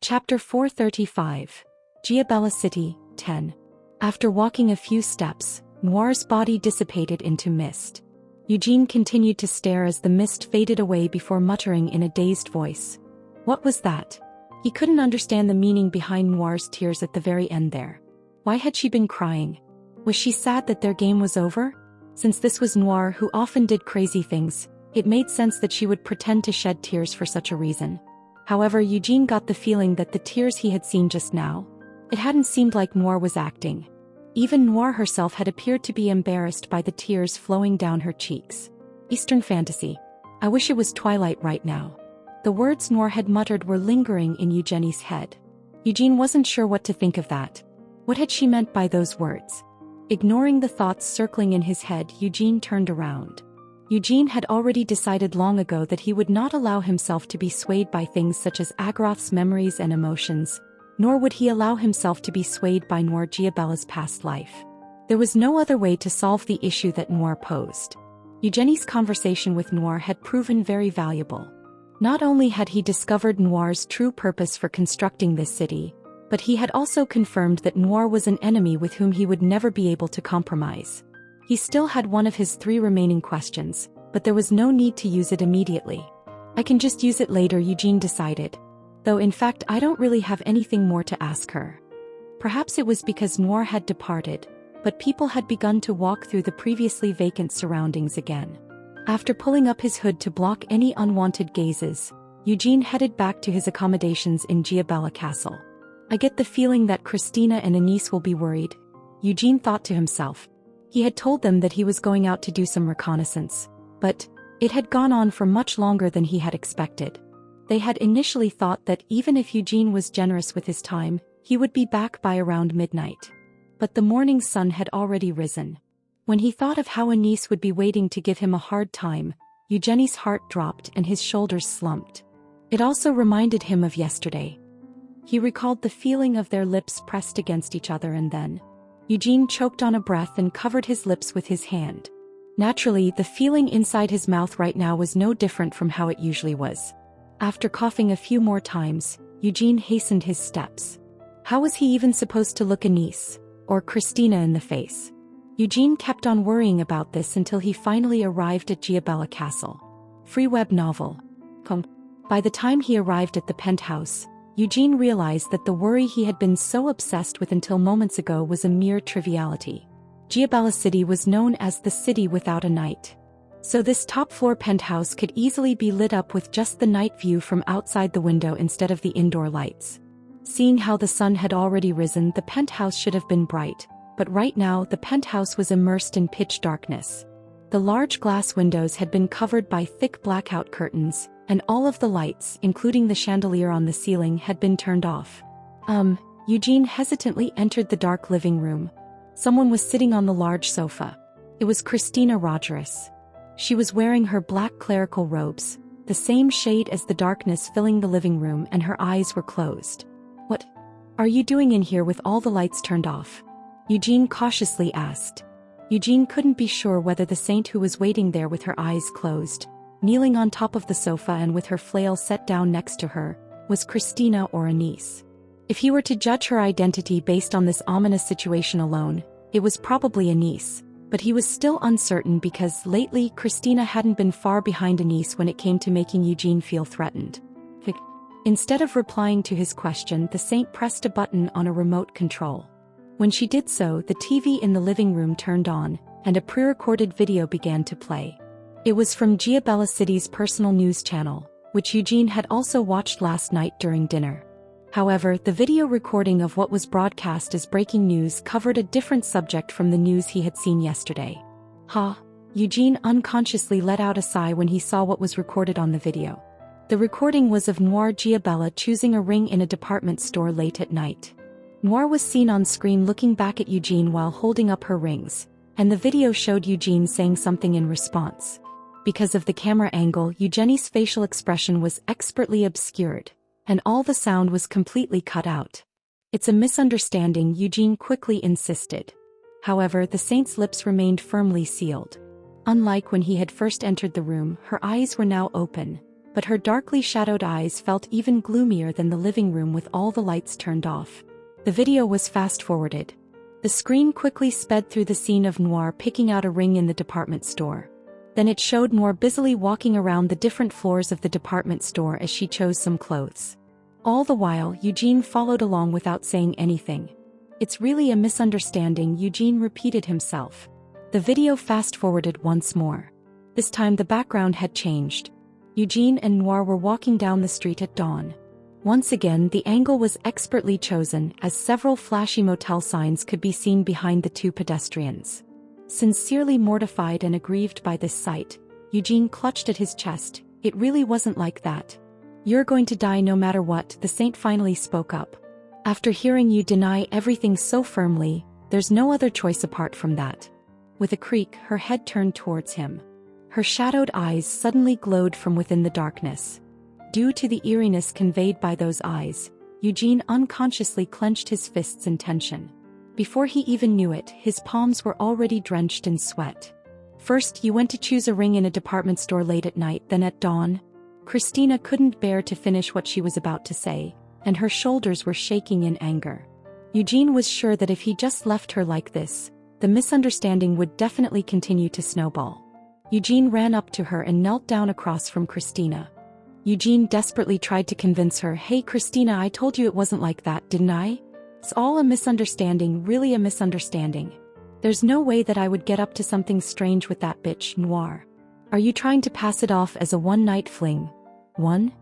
Chapter 435. Giabella City, 10. After walking a few steps, Noir's body dissipated into mist. Eugene continued to stare as the mist faded away before muttering in a dazed voice. What was that? He couldn't understand the meaning behind Noir's tears at the very end there. Why had she been crying? Was she sad that their game was over? Since this was Noir who often did crazy things, it made sense that she would pretend to shed tears for such a reason. However, Eugene got the feeling that the tears he had seen just now, it hadn't seemed like Noir was acting. Even Noir herself had appeared to be embarrassed by the tears flowing down her cheeks. Eastern fantasy. I wish it was twilight right now. The words Noir had muttered were lingering in Eugenie's head. Eugene wasn't sure what to think of that. What had she meant by those words? Ignoring the thoughts circling in his head, Eugene turned around. Eugene had already decided long ago that he would not allow himself to be swayed by things such as Agroth's memories and emotions, nor would he allow himself to be swayed by Noir Giabella's past life. There was no other way to solve the issue that Noir posed. Eugenie's conversation with Noir had proven very valuable. Not only had he discovered Noir's true purpose for constructing this city, but he had also confirmed that Noir was an enemy with whom he would never be able to compromise. He still had one of his 3 remaining questions, but there was no need to use it immediately. I can just use it later, Eugene decided. Though in fact I don't really have anything more to ask her. Perhaps it was because Noir had departed, but people had begun to walk through the previously vacant surroundings again. After pulling up his hood to block any unwanted gazes, Eugene headed back to his accommodations in Giabella Castle. I get the feeling that Christina and Anise will be worried, Eugene thought to himself. He had told them that he was going out to do some reconnaissance, but it had gone on for much longer than he had expected. They had initially thought that even if Eugene was generous with his time, he would be back by around midnight. But the morning sun had already risen. When he thought of how Anise would be waiting to give him a hard time, Eugenie's heart dropped and his shoulders slumped. It also reminded him of yesterday. He recalled the feeling of their lips pressed against each other, and then Eugene choked on a breath and covered his lips with his hand. Naturally, the feeling inside his mouth right now was no different from how it usually was. After coughing a few more times, Eugene hastened his steps. How was he even supposed to look Anise, or Christina, in the face? Eugene kept on worrying about this until he finally arrived at Giabella Castle. Free web novel. By the time he arrived at the penthouse, Eugene realized that the worry he had been so obsessed with until moments ago was a mere triviality. Giabella City was known as the city without a night. So this top-floor penthouse could easily be lit up with just the night view from outside the window instead of the indoor lights. Seeing how the sun had already risen, the penthouse should have been bright, but right now the penthouse was immersed in pitch darkness. The large glass windows had been covered by thick blackout curtains, and all of the lights, including the chandelier on the ceiling, had been turned off. Eugene hesitantly entered the dark living room. Someone was sitting on the large sofa. It was Christina Rogerus. She was wearing her black clerical robes, the same shade as the darkness filling the living room, and her eyes were closed. What are you doing in here with all the lights turned off? Eugene cautiously asked. Eugene couldn't be sure whether the saint who was waiting there with her eyes closed, kneeling on top of the sofa and with her flail set down next to her, was Christina or Anise. If he were to judge her identity based on this ominous situation alone, it was probably Anise, but he was still uncertain because lately Christina hadn't been far behind Anise when it came to making Eugene feel threatened. Instead of replying to his question, the saint pressed a button on a remote control. When she did so, the TV in the living room turned on, and a pre-recorded video began to play. It was from Giabella City's personal news channel, which Eugene had also watched last night during dinner. However, the video recording of what was broadcast as breaking news covered a different subject from the news he had seen yesterday. Eugene unconsciously let out a sigh when he saw what was recorded on the video. The recording was of Noir Giabella choosing a ring in a department store late at night. Noir was seen on screen looking back at Eugene while holding up her rings, and the video showed Eugene saying something in response. Because of the camera angle, Eugenie's facial expression was expertly obscured, and all the sound was completely cut out. It's a misunderstanding, Eugene quickly insisted. However, the saint's lips remained firmly sealed. Unlike when he had first entered the room, her eyes were now open, but her darkly shadowed eyes felt even gloomier than the living room with all the lights turned off. The video was fast-forwarded. The screen quickly sped through the scene of Noir picking out a ring in the department store. Then it showed Noir busily walking around the different floors of the department store as she chose some clothes. All the while, Eugene followed along without saying anything. "It's really a misunderstanding," Eugene repeated himself. The video fast-forwarded once more. This time the background had changed. Eugene and Noir were walking down the street at dawn. Once again, the angle was expertly chosen, as several flashy motel signs could be seen behind the two pedestrians. Sincerely mortified and aggrieved by this sight, Eugene clutched at his chest. "It really wasn't like that. You're going to die no matter what," the saint finally spoke up. "After hearing you deny everything so firmly, there's no other choice apart from that." With a creak, her head turned towards him. Her shadowed eyes suddenly glowed from within the darkness. Due to the eeriness conveyed by those eyes, Eugene unconsciously clenched his fists in tension. Before he even knew it, his palms were already drenched in sweat. "First, you went to choose a ring in a department store late at night, then at dawn." Christina couldn't bear to finish what she was about to say, and her shoulders were shaking in anger. Eugene was sure that if he just left her like this, the misunderstanding would definitely continue to snowball. Eugene ran up to her and knelt down across from Christina. Eugene desperately tried to convince her, "Hey Christina, I told you it wasn't like that, didn't I? It's all a misunderstanding, really a misunderstanding. There's no way that I would get up to something strange with that bitch, Noir. Are you trying to pass it off as a one-night fling?" "One?"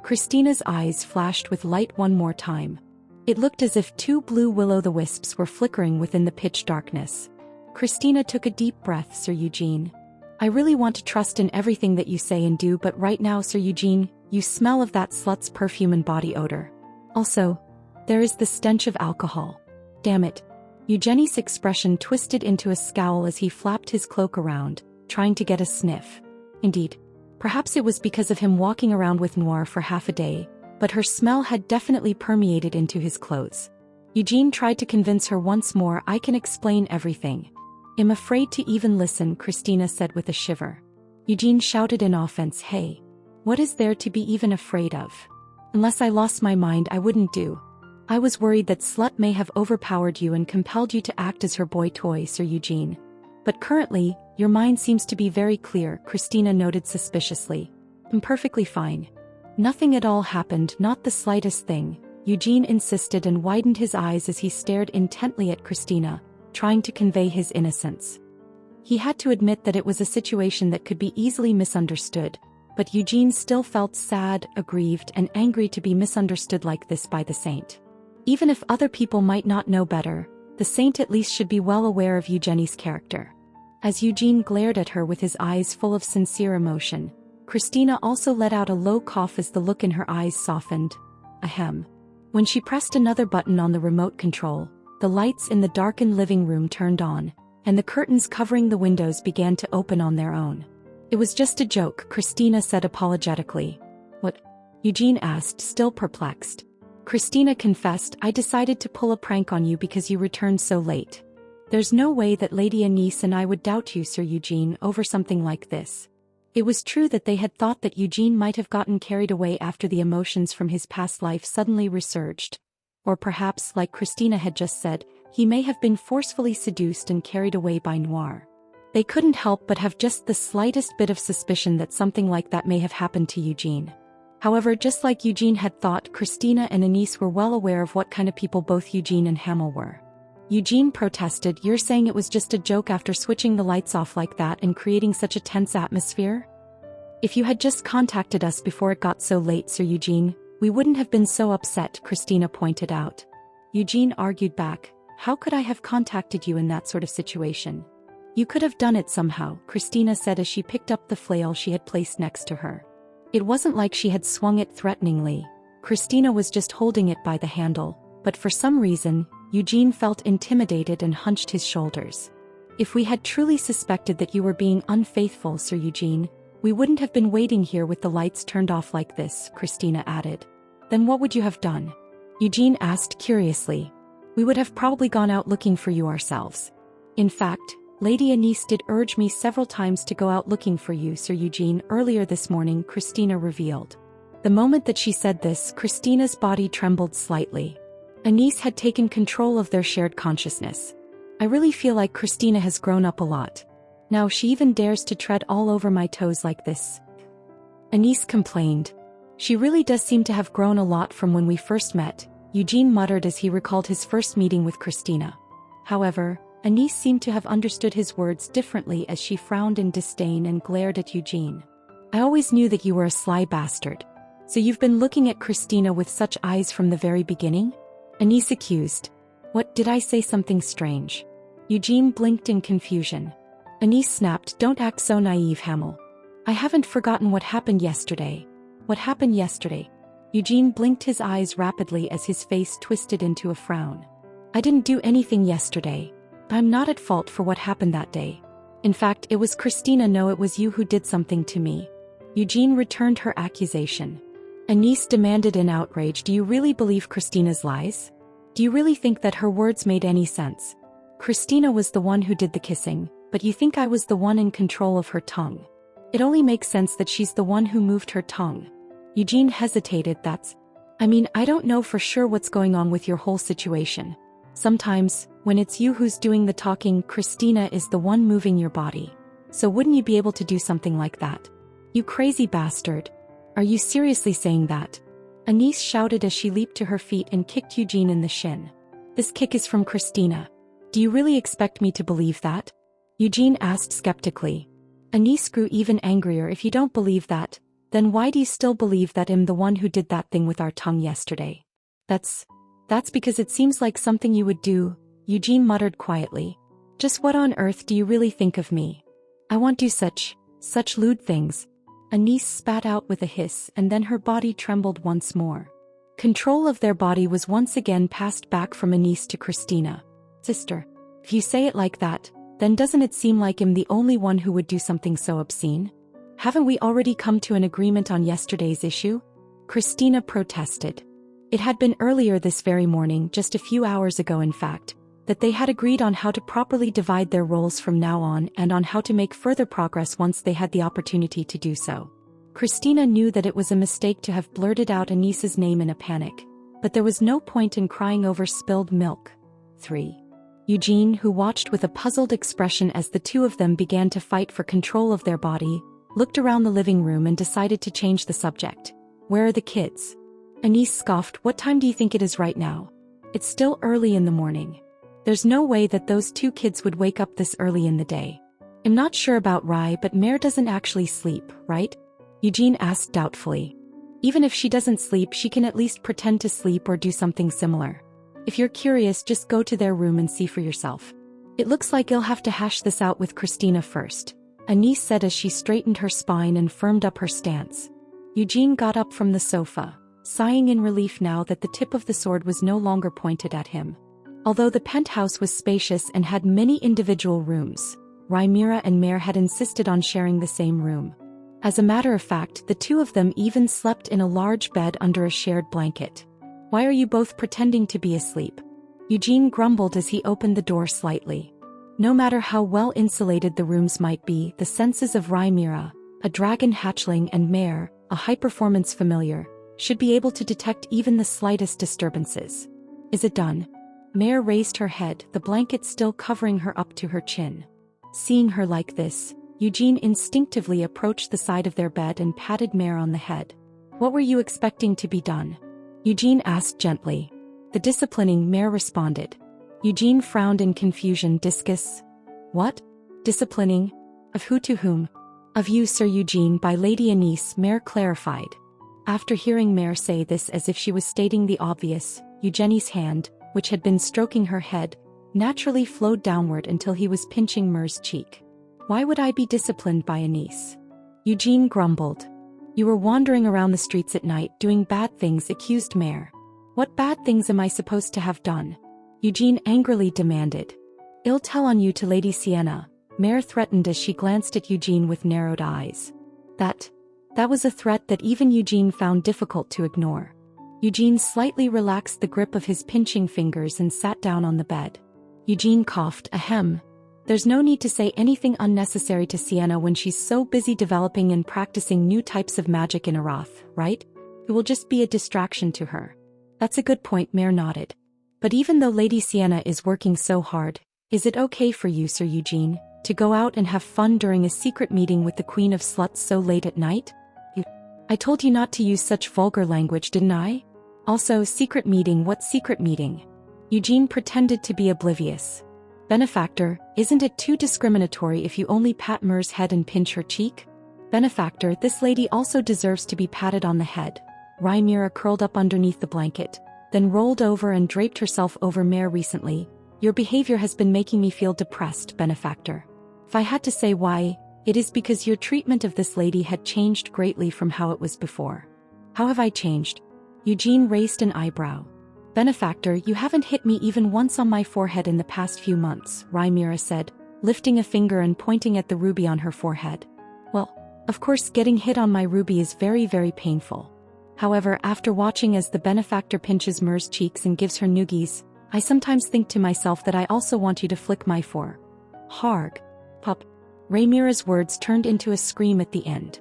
Christina's eyes flashed with light one more time. It looked as if two blue will-o'-the-wisps were flickering within the pitch darkness. Christina took a deep breath. "Sir Eugene, I really want to trust in everything that you say and do, but right now, Sir Eugene, you smell of that slut's perfume and body odor. Also, there is the stench of alcohol. Damn it." Eugenie's expression twisted into a scowl as he flapped his cloak around, trying to get a sniff. Indeed, perhaps it was because of him walking around with Noir for half a day, but her smell had definitely permeated into his clothes. Eugene tried to convince her once more. "I can explain everything." "I'm afraid to even listen," Christina said with a shiver. Eugene shouted in offense, "Hey, what is there to be even afraid of? Unless I lost my mind, I wouldn't do. I was worried that slut may have overpowered you and compelled you to act as her boy toy, Sir Eugene. But currently, your mind seems to be very clear," Christina noted suspiciously. "I'm perfectly fine. Nothing at all happened, not the slightest thing," Eugene insisted and widened his eyes as he stared intently at Christina, trying to convey his innocence. He had to admit that it was a situation that could be easily misunderstood, but Eugene still felt sad, aggrieved, and angry to be misunderstood like this by the saint. Even if other people might not know better, the saint at least should be well aware of Eugenie's character. As Eugene glared at her with his eyes full of sincere emotion, Christina also let out a low cough as the look in her eyes softened. Ahem. When she pressed another button on the remote control, the lights in the darkened living room turned on, and the curtains covering the windows began to open on their own. "It was just a joke," Christina said apologetically. "What?" Eugene asked, still perplexed. Christina confessed, "I decided to pull a prank on you because you returned so late. There's no way that Lady Anise and I would doubt you, Sir Eugene, over something like this." It was true that they had thought that Eugene might have gotten carried away after the emotions from his past life suddenly resurged. Or perhaps, like Christina had just said, he may have been forcefully seduced and carried away by Noir. They couldn't help but have just the slightest bit of suspicion that something like that may have happened to Eugene. However, just like Eugene had thought, Christina and Anise were well aware of what kind of people both Eugene and Hamel were. Eugene protested, "You're saying it was just a joke after switching the lights off like that and creating such a tense atmosphere? If you had just contacted us before it got so late, Sir Eugene, we wouldn't have been so upset," Christina pointed out. Eugene argued back, "How could I have contacted you in that sort of situation?" "You could have done it somehow," Christina said as she picked up the flail she had placed next to her. It wasn't like she had swung it threateningly. Christina was just holding it by the handle, but for some reason, Eugene felt intimidated and hunched his shoulders. "If we had truly suspected that you were being unfaithful, Sir Eugene, we wouldn't have been waiting here with the lights turned off like this," Christina added. "Then what would you have done?" Eugene asked curiously. "We would have probably gone out looking for you ourselves. In fact, Lady Anise did urge me several times to go out looking for you, Sir Eugene, earlier this morning, Christina revealed. The moment that she said this, Christina's body trembled slightly. Anise had taken control of their shared consciousness. I really feel like Christina has grown up a lot. Now she even dares to tread all over my toes like this. Anise complained. She really does seem to have grown a lot from when we first met, Eugene muttered as he recalled his first meeting with Christina. However, Anise seemed to have understood his words differently as she frowned in disdain and glared at Eugene. I always knew that you were a sly bastard. So you've been looking at Christina with such eyes from the very beginning? Anise accused. What, did I say something strange? Eugene blinked in confusion. Anise snapped, don't act so naive, Hamel. I haven't forgotten what happened yesterday. What happened yesterday? Eugene blinked his eyes rapidly as his face twisted into a frown. I didn't do anything yesterday. I'm not at fault for what happened that day. In fact, it was Christina. No, it was you who did something to me. Eugene returned her accusation. Anise demanded in outrage, do you really believe Christina's lies? Do you really think that her words made any sense? Christina was the one who did the kissing, but you think I was the one in control of her tongue. It only makes sense that she's the one who moved her tongue. Eugene hesitated. I don't know for sure what's going on with your whole situation. Sometimes, when it's you who's doing the talking, Christina is the one moving your body. So wouldn't you be able to do something like that? You crazy bastard. Are you seriously saying that? Anise shouted as she leaped to her feet and kicked Eugene in the shin. This kick is from Christina. Do you really expect me to believe that? Eugene asked skeptically. Anise grew even angrier. If you don't believe that, then why do you still believe that I'm the one who did that thing with our tongue yesterday? That's because it seems like something you would do, Eugene muttered quietly. Just what on earth do you really think of me? I won't do such lewd things. Anise spat out with a hiss, and then her body trembled once more. Control of their body was once again passed back from Anise to Christina. Sister, if you say it like that, then doesn't it seem like I'm the only one who would do something so obscene? Haven't we already come to an agreement on yesterday's issue? Christina protested. It had been earlier this very morning, just a few hours ago in fact, that they had agreed on how to properly divide their roles from now on and on how to make further progress once they had the opportunity to do so. Christina knew that it was a mistake to have blurted out Anise's name in a panic, but there was no point in crying over spilled milk. 3. Eugene, who watched with a puzzled expression as the two of them began to fight for control of their body, looked around the living room and decided to change the subject. Where are the kids? Anise scoffed. What time do you think it is right now? It's still early in the morning. There's no way that those two kids would wake up this early in the day. I'm not sure about Rai, but Mare doesn't actually sleep, right? Eugene asked doubtfully. Even if she doesn't sleep, she can at least pretend to sleep or do something similar. If you're curious, just go to their room and see for yourself. It looks like you'll have to hash this out with Christina first, Anise said as she straightened her spine and firmed up her stance. Eugene got up from the sofa, sighing in relief now that the tip of the sword was no longer pointed at him. Although the penthouse was spacious and had many individual rooms, Rhaenyra and Mare had insisted on sharing the same room. As a matter of fact, the two of them even slept in a large bed under a shared blanket. Why are you both pretending to be asleep? Eugene grumbled as he opened the door slightly. No matter how well insulated the rooms might be, the senses of Rhaenyra, a dragon hatchling, and Mare, a high-performance familiar, should be able to detect even the slightest disturbances. Is it done? Mare raised her head, the blanket still covering her up to her chin. Seeing her like this, Eugene instinctively approached the side of their bed and patted Mare on the head. What were you expecting to be done? Eugene asked gently. The disciplining, Mare responded. Eugene frowned in confusion. Discus? What? Disciplining? Of who to whom? Of you, Sir Eugene, by Lady Anise, Mare clarified. After hearing Mare say this as if she was stating the obvious, Eugenie's hand, which had been stroking her head, naturally flowed downward until he was pinching Mare's cheek. Why would I be disciplined by Anise? Eugene grumbled. You were wandering around the streets at night doing bad things, accused Mare. What bad things am I supposed to have done? Eugene angrily demanded. I'll tell on you to Lady Sienna, Mare threatened as she glanced at Eugene with narrowed eyes. That was a threat that even Eugene found difficult to ignore. Eugene slightly relaxed the grip of his pinching fingers and sat down on the bed. Eugene coughed. Ahem. There's no need to say anything unnecessary to Sienna when she's so busy developing and practicing new types of magic in Arath, right? It will just be a distraction to her. That's a good point, Mare nodded. But even though Lady Sienna is working so hard, is it okay for you, Sir Eugene, to go out and have fun during a secret meeting with the Queen of Sluts so late at night? I told you not to use such vulgar language, didn't I? Also, secret meeting, what secret meeting? Eugene pretended to be oblivious. Benefactor, isn't it too discriminatory if you only pat Mer's head and pinch her cheek? Benefactor, this lady also deserves to be patted on the head. Rhaenyra curled up underneath the blanket, then rolled over and draped herself over Mare recently. Your behavior has been making me feel depressed, Benefactor. If I had to say why, it is because your treatment of this lady had changed greatly from how it was before. How have I changed? Eugene raised an eyebrow. Benefactor, you haven't hit me even once on my forehead in the past few months, Rhaenyra said, lifting a finger and pointing at the ruby on her forehead. Well, of course getting hit on my ruby is very, very painful. However, after watching as the benefactor pinches Mer's cheeks and gives her noogies, I sometimes think to myself that I also want you to flick my Harg. Pup. Rhaenyra's words turned into a scream at the end.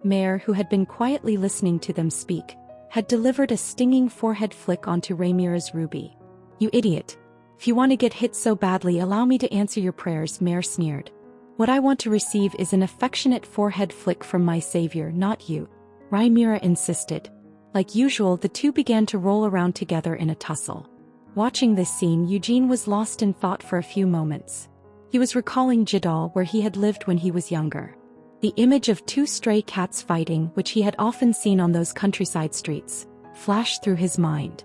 Mare, who had been quietly listening to them speak, had delivered a stinging forehead flick onto Rhaenyra's ruby. You idiot. If you want to get hit so badly, allow me to answer your prayers, Mare sneered. What I want to receive is an affectionate forehead flick from my savior, not you. Rhaenyra insisted. Like usual, the two began to roll around together in a tussle. Watching this scene, Eugene was lost in thought for a few moments. He was recalling Jidal, where he had lived when he was younger. The image of two stray cats fighting, which he had often seen on those countryside streets, flashed through his mind.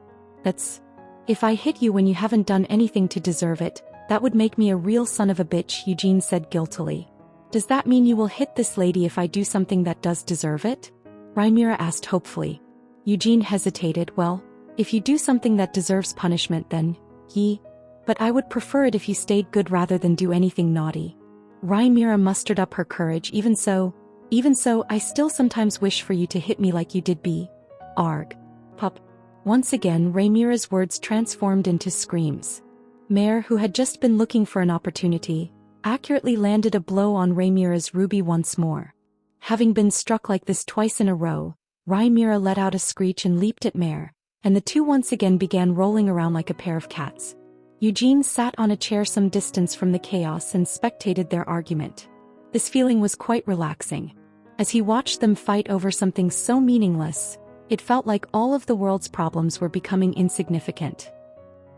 If I hit you when you haven't done anything to deserve it, that would make me a real son of a bitch, Eugene said guiltily. Does that mean you will hit this lady if I do something that does deserve it? Rhaenyra asked hopefully. Eugene hesitated. Well, if you do something that deserves punishment then, but I would prefer it if you stayed good rather than do anything naughty. Rhaenyra mustered up her courage. Even so, I still sometimes wish for you to hit me like you did Arg. Pup. Once again, Rhaenyra's words transformed into screams. Mare, who had just been looking for an opportunity, accurately landed a blow on Rhaenyra's ruby once more. Having been struck like this twice in a row, Rhaenyra let out a screech and leaped at Mare, and the two once again began rolling around like a pair of cats. Eugene sat on a chair some distance from the chaos and spectated their argument. This feeling was quite relaxing. As he watched them fight over something so meaningless, it felt like all of the world's problems were becoming insignificant.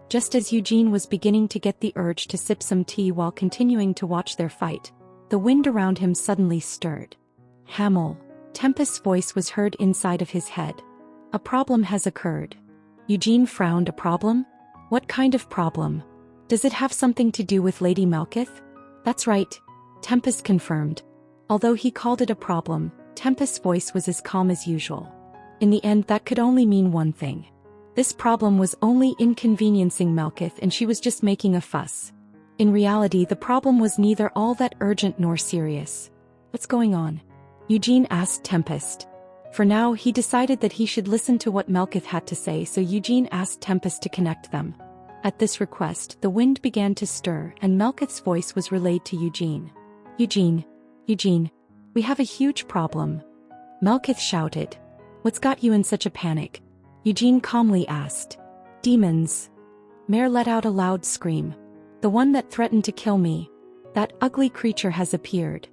Just as Eugene was beginning to get the urge to sip some tea while continuing to watch their fight, the wind around him suddenly stirred. Hamel. Tempest's voice was heard inside of his head. A problem has occurred. Eugene frowned. A problem? What kind of problem? Does it have something to do with Lady Malkith? That's right, Tempest confirmed. Although he called it a problem, Tempest's voice was as calm as usual. In the end, that could only mean one thing. This problem was only inconveniencing Malkith and she was just making a fuss. In reality, the problem was neither all that urgent nor serious. What's going on? Eugene asked Tempest. For now, he decided that he should listen to what Malkith had to say, so Eugene asked Tempest to connect them. At this request, the wind began to stir and Malkith's voice was relayed to Eugene. Eugene, we have a huge problem. Malkith shouted. What's got you in such a panic? Eugene calmly asked. Demons. Mare let out a loud scream. The one that threatened to kill me. That ugly creature has appeared.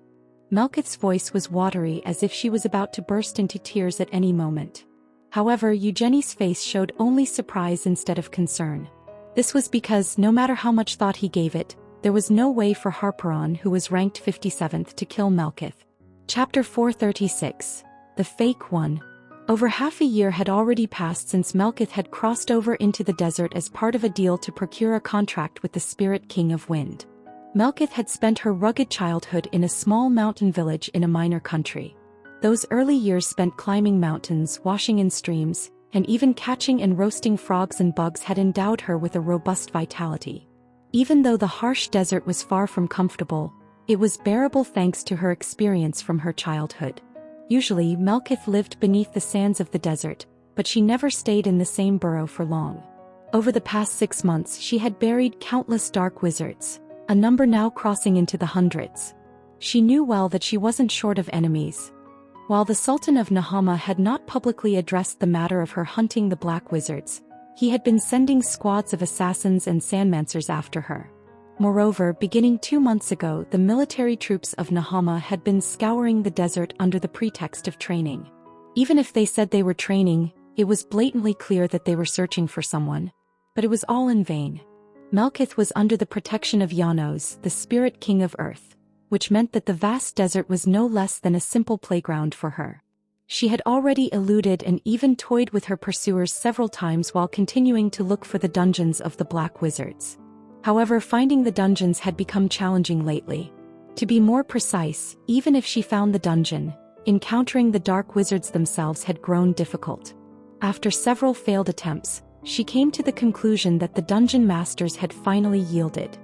Malkith's voice was watery as if she was about to burst into tears at any moment. However, Eugenie's face showed only surprise instead of concern. This was because, no matter how much thought he gave it, there was no way for Harperon, who was ranked 57th, to kill Malkith. Chapter 436. The Fake One. Over half a year had already passed since Malkith had crossed over into the desert as part of a deal to procure a contract with the Spirit King of Wind. Malkith had spent her rugged childhood in a small mountain village in a minor country. Those early years spent climbing mountains, washing in streams, and even catching and roasting frogs and bugs had endowed her with a robust vitality. Even though the harsh desert was far from comfortable, it was bearable thanks to her experience from her childhood. Usually, Malkith lived beneath the sands of the desert, but she never stayed in the same burrow for long. Over the past 6 months, she had buried countless dark wizards, a number now crossing into the hundreds. She knew well that she wasn't short of enemies. While the Sultan of Nahama had not publicly addressed the matter of her hunting the black wizards, he had been sending squads of assassins and sandmancers after her. Moreover, beginning 2 months ago, the military troops of Nahama had been scouring the desert under the pretext of training. Even if they said they were training, it was blatantly clear that they were searching for someone. But it was all in vain. Melkith was under the protection of Janos, the spirit king of earth, which meant that the vast desert was no less than a simple playground for her. She had already eluded and even toyed with her pursuers several times while continuing to look for the dungeons of the black wizards. However, finding the dungeons had become challenging lately. To be more precise, even if she found the dungeon, encountering the dark wizards themselves had grown difficult. After several failed attempts, she came to the conclusion that the dungeon masters had finally yielded.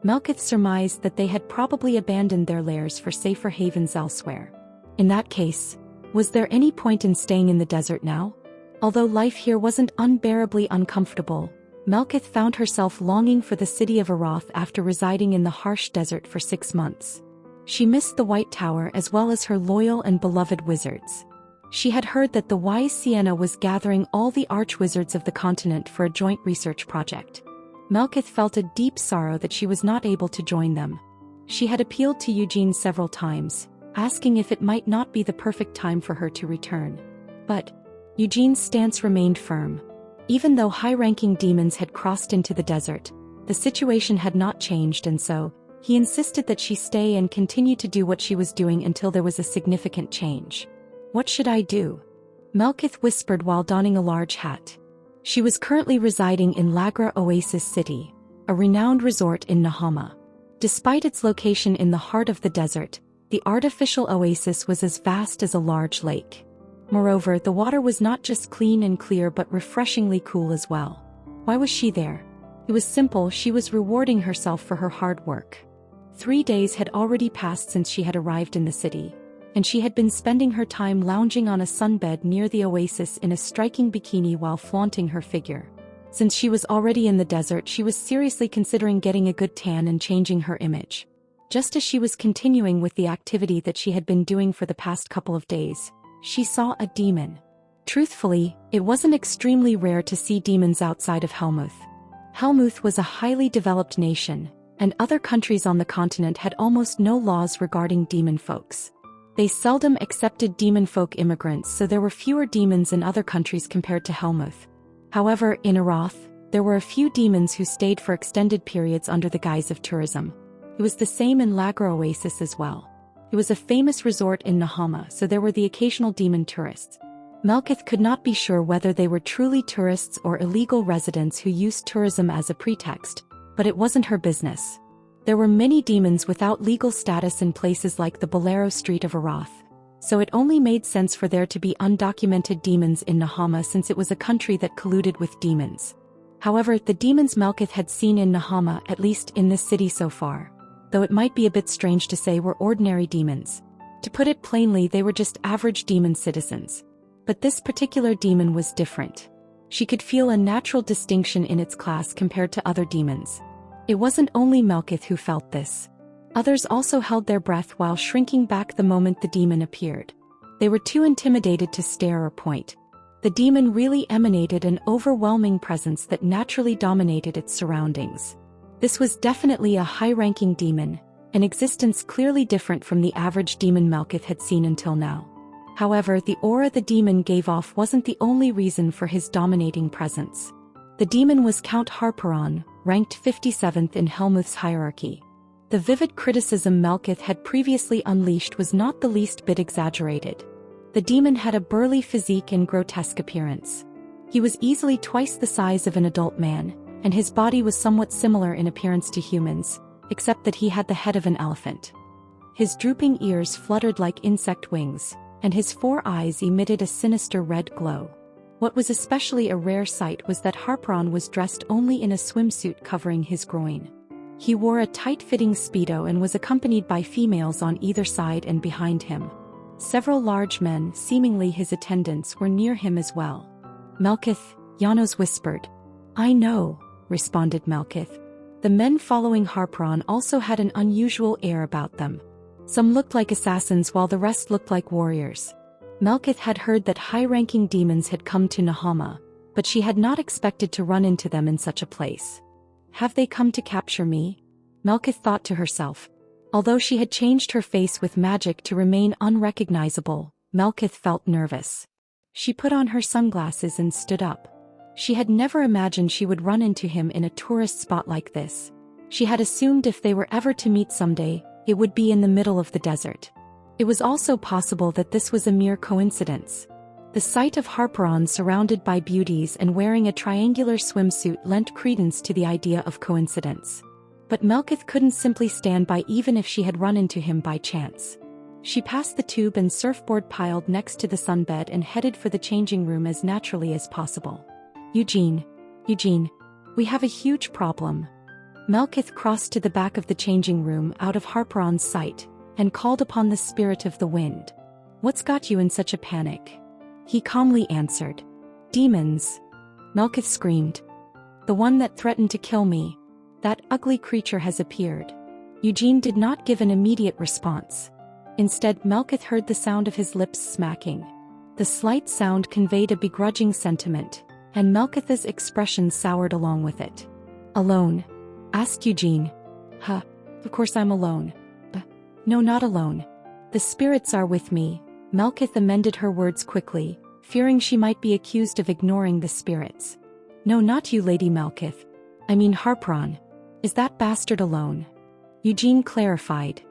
Melkith surmised that they had probably abandoned their lairs for safer havens elsewhere. In that case, was there any point in staying in the desert now? Although life here wasn't unbearably uncomfortable, Melkith found herself longing for the city of Aroth after residing in the harsh desert for 6 months. She missed the White Tower as well as her loyal and beloved wizards. She had heard that the wise Sienna was gathering all the arch-wizards of the continent for a joint research project. Melkith felt a deep sorrow that she was not able to join them. She had appealed to Eugene several times, asking if it might not be the perfect time for her to return. But Eugene's stance remained firm. Even though high-ranking demons had crossed into the desert, the situation had not changed, and so he insisted that she stay and continue to do what she was doing until there was a significant change. "What should I do?" Melkith whispered while donning a large hat. She was currently residing in Lagra Oasis City, a renowned resort in Nahama. Despite its location in the heart of the desert, the artificial oasis was as vast as a large lake. Moreover, the water was not just clean and clear but refreshingly cool as well. Why was she there? It was simple: she was rewarding herself for her hard work. 3 days had already passed since she had arrived in the city, and she had been spending her time lounging on a sunbed near the oasis in a striking bikini while flaunting her figure. Since she was already in the desert, she was seriously considering getting a good tan and changing her image. Just as she was continuing with the activity that she had been doing for the past couple of days, she saw a demon. Truthfully, it wasn't extremely rare to see demons outside of Helmuth. Helmuth was a highly developed nation, and other countries on the continent had almost no laws regarding demon folks. They seldom accepted demon folk immigrants, so there were fewer demons in other countries compared to Helmuth. However, in Aroth, there were a few demons who stayed for extended periods under the guise of tourism. It was the same in Lagra Oasis as well. It was a famous resort in Nahama, so there were the occasional demon tourists. Melkith could not be sure whether they were truly tourists or illegal residents who used tourism as a pretext, but it wasn't her business. There were many demons without legal status in places like the Bolero Street of Aroth, so it only made sense for there to be undocumented demons in Nahama since it was a country that colluded with demons. However, the demons Melkith had seen in Nahama, at least in this city so far, though it might be a bit strange to say, were ordinary demons. To put it plainly, they were just average demon citizens. But this particular demon was different. She could feel a natural distinction in its class compared to other demons. It wasn't only Melkith who felt this. Others also held their breath while shrinking back the moment the demon appeared. They were too intimidated to stare or point. The demon really emanated an overwhelming presence that naturally dominated its surroundings. This was definitely a high-ranking demon, an existence clearly different from the average demon Melkith had seen until now. However, the aura the demon gave off wasn't the only reason for his dominating presence. The demon was Count Harperon, ranked 57th in Helmuth's hierarchy. The vivid criticism Melkith had previously unleashed was not the least bit exaggerated. The demon had a burly physique and grotesque appearance. He was easily twice the size of an adult man, and his body was somewhat similar in appearance to humans, except that he had the head of an elephant. His drooping ears fluttered like insect wings, and his 4 eyes emitted a sinister red glow. What was especially a rare sight was that Harperon was dressed only in a swimsuit covering his groin. He wore a tight-fitting speedo and was accompanied by females on either side and behind him. Several large men, seemingly his attendants, were near him as well. "Melkith," Janos whispered. "I know," responded Melkith. The men following Harperon also had an unusual air about them. Some looked like assassins while the rest looked like warriors. Melkith had heard that high-ranking demons had come to Nahama, but she had not expected to run into them in such a place. Have they come to capture me? Melkith thought to herself. Although she had changed her face with magic to remain unrecognizable, Melkith felt nervous. She put on her sunglasses and stood up. She had never imagined she would run into him in a tourist spot like this. She had assumed if they were ever to meet someday, it would be in the middle of the desert. It was also possible that this was a mere coincidence. The sight of Harperon surrounded by beauties and wearing a triangular swimsuit lent credence to the idea of coincidence. But Melkith couldn't simply stand by even if she had run into him by chance. She passed the tube and surfboard piled next to the sunbed and headed for the changing room as naturally as possible. Eugene, we have a huge problem. Melkith crossed to the back of the changing room out of Harperon's sight, and called upon the spirit of the wind. What's got you in such a panic? He calmly answered. Demons. Melkith screamed. The one that threatened to kill me. That ugly creature has appeared. Eugene did not give an immediate response. Instead, Melkith heard the sound of his lips smacking. The slight sound conveyed a begrudging sentiment, and Melkith's expression soured along with it. Alone? Asked Eugene. Of course I'm alone. No, not alone. The spirits are with me. Melkith amended her words quickly, fearing she might be accused of ignoring the spirits. No, not you, Lady Melkith. I mean Harperon. Is that bastard alone? Eugene clarified.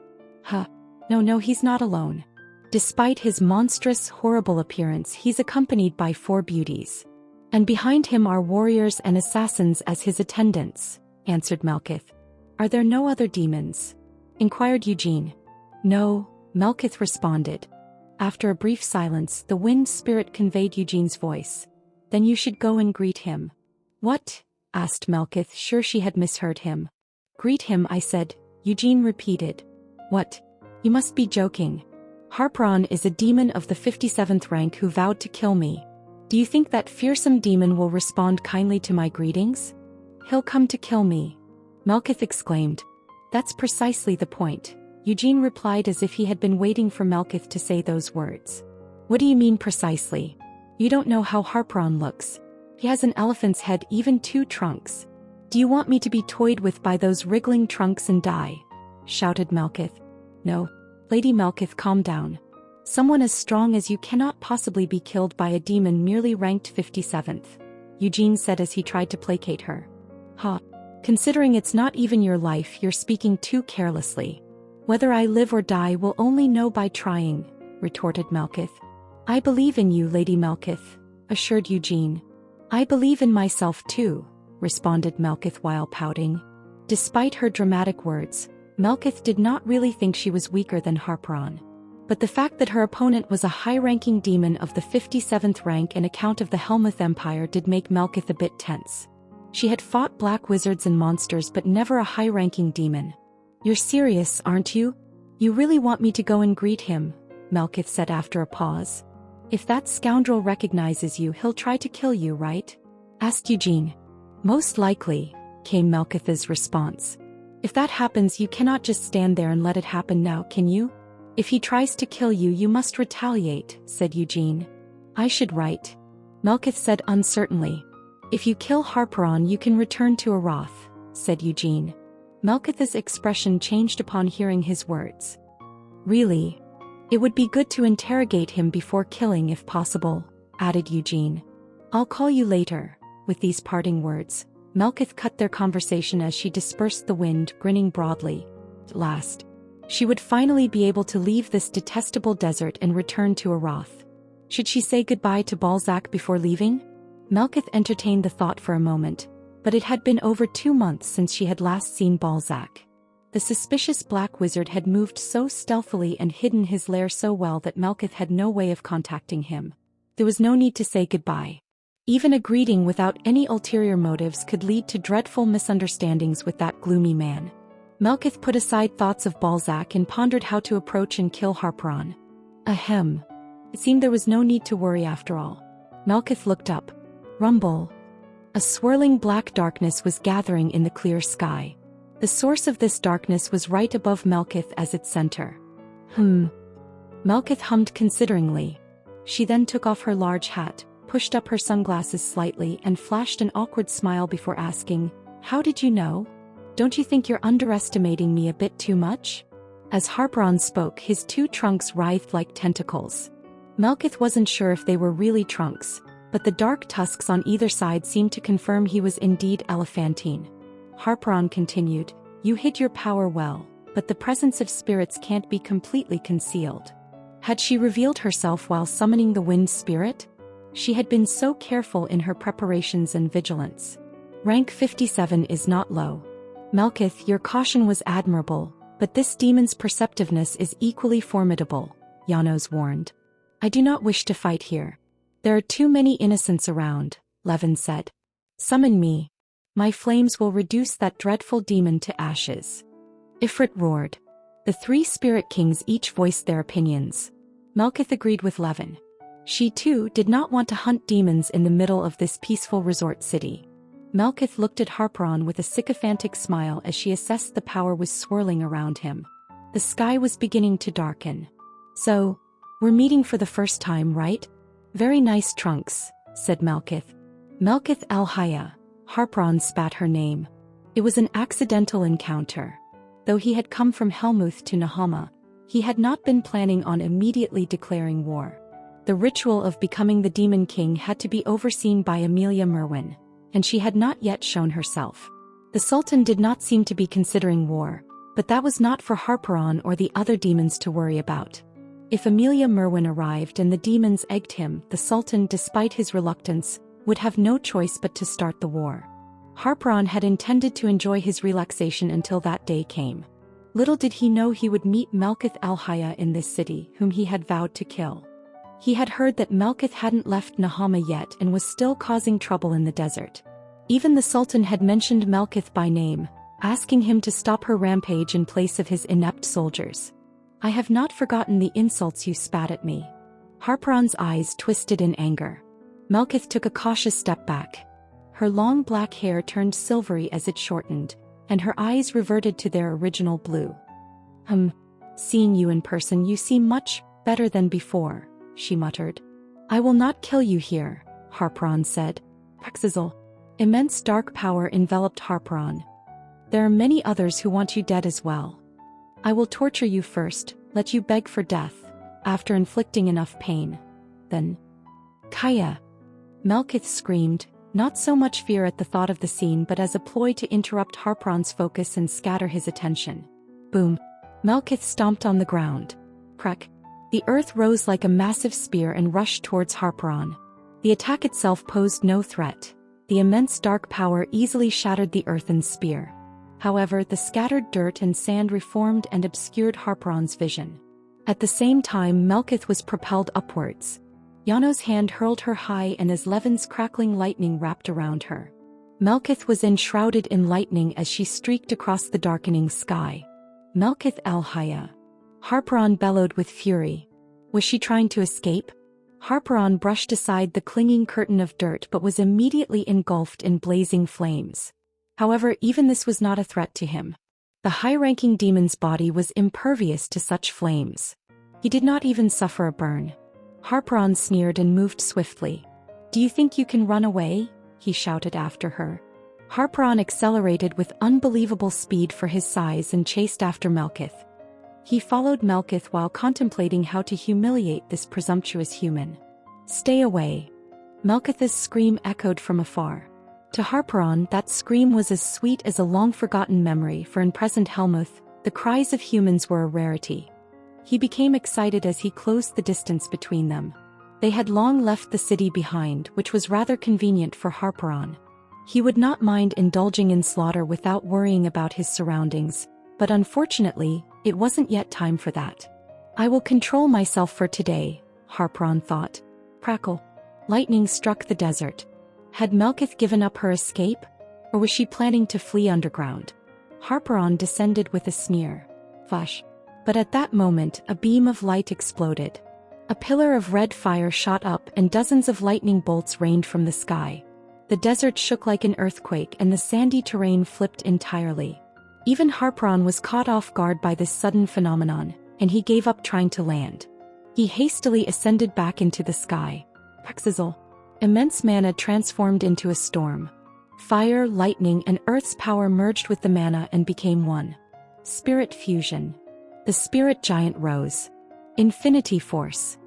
No, he's not alone. Despite his monstrous, horrible appearance, he's accompanied by 4 beauties. And behind him are warriors and assassins as his attendants, answered Melkith. Are there no other demons? Inquired Eugene. No, Melkith responded. After a brief silence, the wind spirit conveyed Eugene's voice. Then you should go and greet him. What? Asked Melkith, sure she had misheard him. Greet him, I said, Eugene repeated. What? You must be joking. Harperon is a demon of the 57th rank who vowed to kill me. Do you think that fearsome demon will respond kindly to my greetings? He'll come to kill me. Melkith exclaimed. That's precisely the point. Eugene replied as if he had been waiting for Melkith to say those words. What do you mean precisely? You don't know how Harperon looks. He has an elephant's head, even 2 trunks. Do you want me to be toyed with by those wriggling trunks and die? Shouted Melkith. No. Lady Melkith, calm down. Someone as strong as you cannot possibly be killed by a demon merely ranked 57th, Eugene said as he tried to placate her. Considering it's not even your life, you're speaking too carelessly. Whether I live or die we'll only know by trying, retorted Melkith. I believe in you, Lady Melkith, assured Eugene. I believe in myself too, responded Melkith while pouting. Despite her dramatic words, Melkith did not really think she was weaker than Harperon. But the fact that her opponent was a high-ranking demon of the 57th rank and account of the Helmuth Empire did make Melkith a bit tense. She had fought black wizards and monsters but never a high-ranking demon. You're serious, aren't you? You really want me to go and greet him? Melkith said after a pause. If that scoundrel recognizes you, he'll try to kill you, right? Asked Eugene. Most likely, came Melkith's response. If that happens, you cannot just stand there and let it happen now, can you? If he tries to kill you, you must retaliate, said Eugene. I should write. Melkith said uncertainly. If you kill Harperon, you can return to Arath, said Eugene. Melkith's expression changed upon hearing his words. Really? It would be good to interrogate him before killing if possible, added Eugene. I'll call you later. With these parting words, Melkith cut their conversation as she dispersed the wind, grinning broadly. At last, she would finally be able to leave this detestable desert and return to Arath. Should she say goodbye to Balzac before leaving? Melkith entertained the thought for a moment, but it had been over 2 months since she had last seen Balzac. The suspicious black wizard had moved so stealthily and hidden his lair so well that Melkith had no way of contacting him. There was no need to say goodbye. Even a greeting without any ulterior motives could lead to dreadful misunderstandings with that gloomy man. Melkith put aside thoughts of Balzac and pondered how to approach and kill Harperon. Ahem. It seemed there was no need to worry after all. Melkith looked up. Rumble. A swirling black darkness was gathering in the clear sky. The source of this darkness was right above Melkith as its center. Melkith hummed consideringly. She then took off her large hat, pushed up her sunglasses slightly and flashed an awkward smile before asking, "How did you know? Don't you think you're underestimating me a bit too much?" As Harperon spoke, his two trunks writhed like tentacles. Melkith wasn't sure if they were really trunks, but the dark tusks on either side seemed to confirm he was indeed elephantine. Harperon continued, "You hid your power well, but the presence of spirits can't be completely concealed." Had she revealed herself while summoning the wind spirit? She had been so careful in her preparations and vigilance. Rank 57 is not low. Melkith, your caution was admirable, but this demon's perceptiveness is equally formidable, Janos warned. I do not wish to fight here. There are too many innocents around, Levin said. Summon me. My flames will reduce that dreadful demon to ashes. Ifrit roared. The three spirit kings each voiced their opinions. Melkith agreed with Levin. She too did not want to hunt demons in the middle of this peaceful resort city. Melkith looked at Harperon with a sycophantic smile as she assessed the power was swirling around him. The sky was beginning to darken. So, we're meeting for the first time, right? Very nice trunks, said Melkith. Melkith El-Haya. Harperon spat her name. It was an accidental encounter. Though he had come from Helmuth to Nahama, he had not been planning on immediately declaring war. The ritual of becoming the Demon King had to be overseen by Amelia Merwin, and she had not yet shown herself. The Sultan did not seem to be considering war, but that was not for Harperon or the other demons to worry about. If Amelia Merwin arrived and the demons egged him, the Sultan, despite his reluctance, would have no choice but to start the war. Harperon had intended to enjoy his relaxation until that day came. Little did he know he would meet Melkith El-Haya in this city, whom he had vowed to kill. He had heard that Melkith hadn't left Nahama yet and was still causing trouble in the desert. Even the Sultan had mentioned Melkith by name, asking him to stop her rampage in place of his inept soldiers. I have not forgotten the insults you spat at me. Harperon's eyes twisted in anger. Melkith took a cautious step back. Her long black hair turned silvery as it shortened, and her eyes reverted to their original blue. Seeing you in person, you seem much better than before, she muttered. I will not kill you here, Harperon said. Praxizel. Immense dark power enveloped Harperon. There are many others who want you dead as well. I will torture you first, let you beg for death, after inflicting enough pain. Then. Kaya. Melkith screamed, not so much fear at the thought of the scene but as a ploy to interrupt Harperon's focus and scatter his attention. Boom. Melkith stomped on the ground. Crack. The earth rose like a massive spear and rushed towards Harperon. The attack itself posed no threat. The immense dark power easily shattered the earthen spear. However, the scattered dirt and sand reformed and obscured Harperon's vision. At the same time, Melkith was propelled upwards. Yano's hand hurled her high and as Levin's crackling lightning wrapped around her. Melkith was enshrouded in lightning as she streaked across the darkening sky. Melkith El-Haya. Harperon bellowed with fury. Was she trying to escape? Harperon brushed aside the clinging curtain of dirt but was immediately engulfed in blazing flames. However, even this was not a threat to him. The high-ranking demon's body was impervious to such flames. He did not even suffer a burn. Harperon sneered and moved swiftly. Do you think you can run away? He shouted after her. Harperon accelerated with unbelievable speed for his size and chased after Melkith. He followed Melkith while contemplating how to humiliate this presumptuous human. Stay away. Melkith's scream echoed from afar. To Harperon, that scream was as sweet as a long-forgotten memory, for in present Helmuth, the cries of humans were a rarity. He became excited as he closed the distance between them. They had long left the city behind, which was rather convenient for Harperon. He would not mind indulging in slaughter without worrying about his surroundings, but unfortunately, it wasn't yet time for that. I will control myself for today, Harperon thought. Crackle. Lightning struck the desert. Had Melkith given up her escape? Or was she planning to flee underground? Harperon descended with a sneer. Flash. But at that moment, a beam of light exploded. A pillar of red fire shot up and dozens of lightning bolts rained from the sky. The desert shook like an earthquake and the sandy terrain flipped entirely. Even Harpron was caught off guard by this sudden phenomenon, and he gave up trying to land. He hastily ascended back into the sky. Sizzle. Immense mana transformed into a storm. Fire, lightning, and earth's power merged with the mana and became one. Spirit fusion. The spirit giant rose. Infinity force.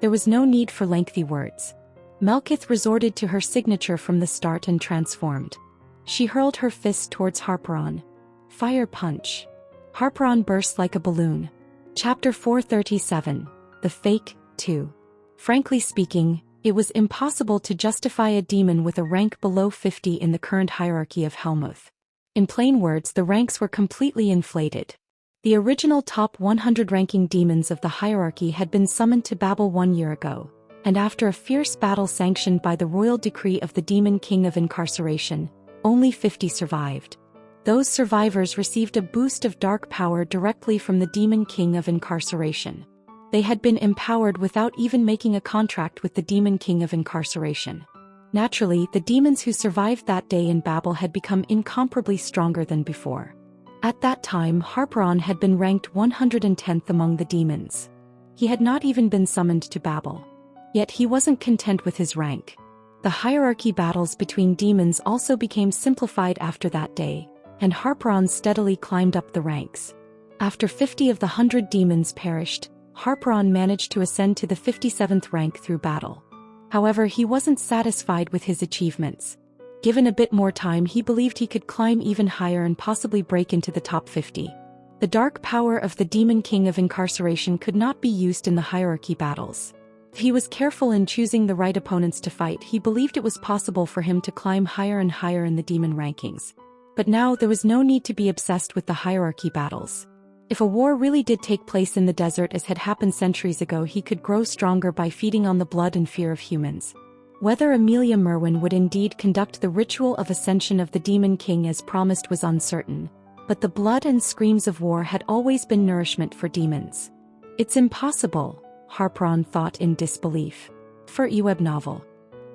There was no need for lengthy words. Melkith resorted to her signature from the start and transformed. She hurled her fist towards Harpron. Fire punch. Harpron burst like a balloon. Chapter 437. The Fake, 2. Frankly speaking, it was impossible to justify a demon with a rank below 50 in the current hierarchy of Helmuth. In plain words, the ranks were completely inflated. The original top 100 ranking demons of the hierarchy had been summoned to Babel 1 year ago, and after a fierce battle sanctioned by the royal decree of the Demon King of Incarceration, only 50 survived. Those survivors received a boost of dark power directly from the Demon King of Incarceration. They had been empowered without even making a contract with the Demon King of Incarceration. Naturally, the demons who survived that day in Babel had become incomparably stronger than before. At that time, Harpron had been ranked 110th among the demons. He had not even been summoned to Babel. Yet he wasn't content with his rank. The hierarchy battles between demons also became simplified after that day, and Harpron steadily climbed up the ranks. After 50 of the 100 demons perished, Harpron managed to ascend to the 57th rank through battle. However, he wasn't satisfied with his achievements. Given a bit more time, he believed he could climb even higher and possibly break into the top 50. The dark power of the Demon King of Incarceration could not be used in the hierarchy battles. If he was careful in choosing the right opponents to fight, he believed it was possible for him to climb higher and higher in the demon rankings. But now there was no need to be obsessed with the hierarchy battles. If a war really did take place in the desert as had happened centuries ago, he could grow stronger by feeding on the blood and fear of humans. Whether Amelia Merwin would indeed conduct the ritual of ascension of the Demon King as promised was uncertain, but the blood and screams of war had always been nourishment for demons. It's impossible, Harpron thought in disbelief. For a web novel.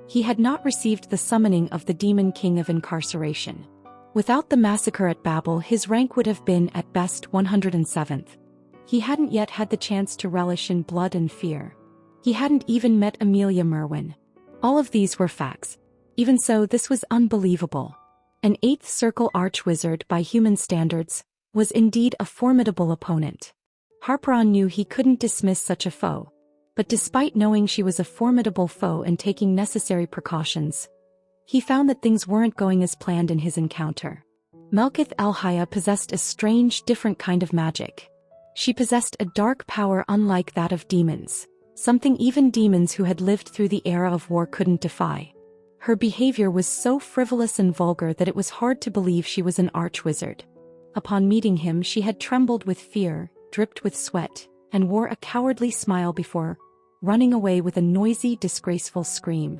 He had not received the summoning of the Demon King of Incarceration. Without the massacre at Babel, his rank would have been at best 107th. He hadn't yet had the chance to relish in blood and fear. He hadn't even met Amelia Merwin. All of these were facts. Even so, this was unbelievable. An 8th circle archwizard by human standards was indeed a formidable opponent. Harpron knew he couldn't dismiss such a foe. But despite knowing she was a formidable foe and taking necessary precautions, he found that things weren't going as planned in his encounter. Melkith Elhaya possessed a strange, different kind of magic. She possessed a dark power unlike that of demons, something even demons who had lived through the era of war couldn't defy. Her behavior was so frivolous and vulgar that it was hard to believe she was an archwizard. Upon meeting him, she had trembled with fear, dripped with sweat, and wore a cowardly smile before running away with a noisy, disgraceful scream.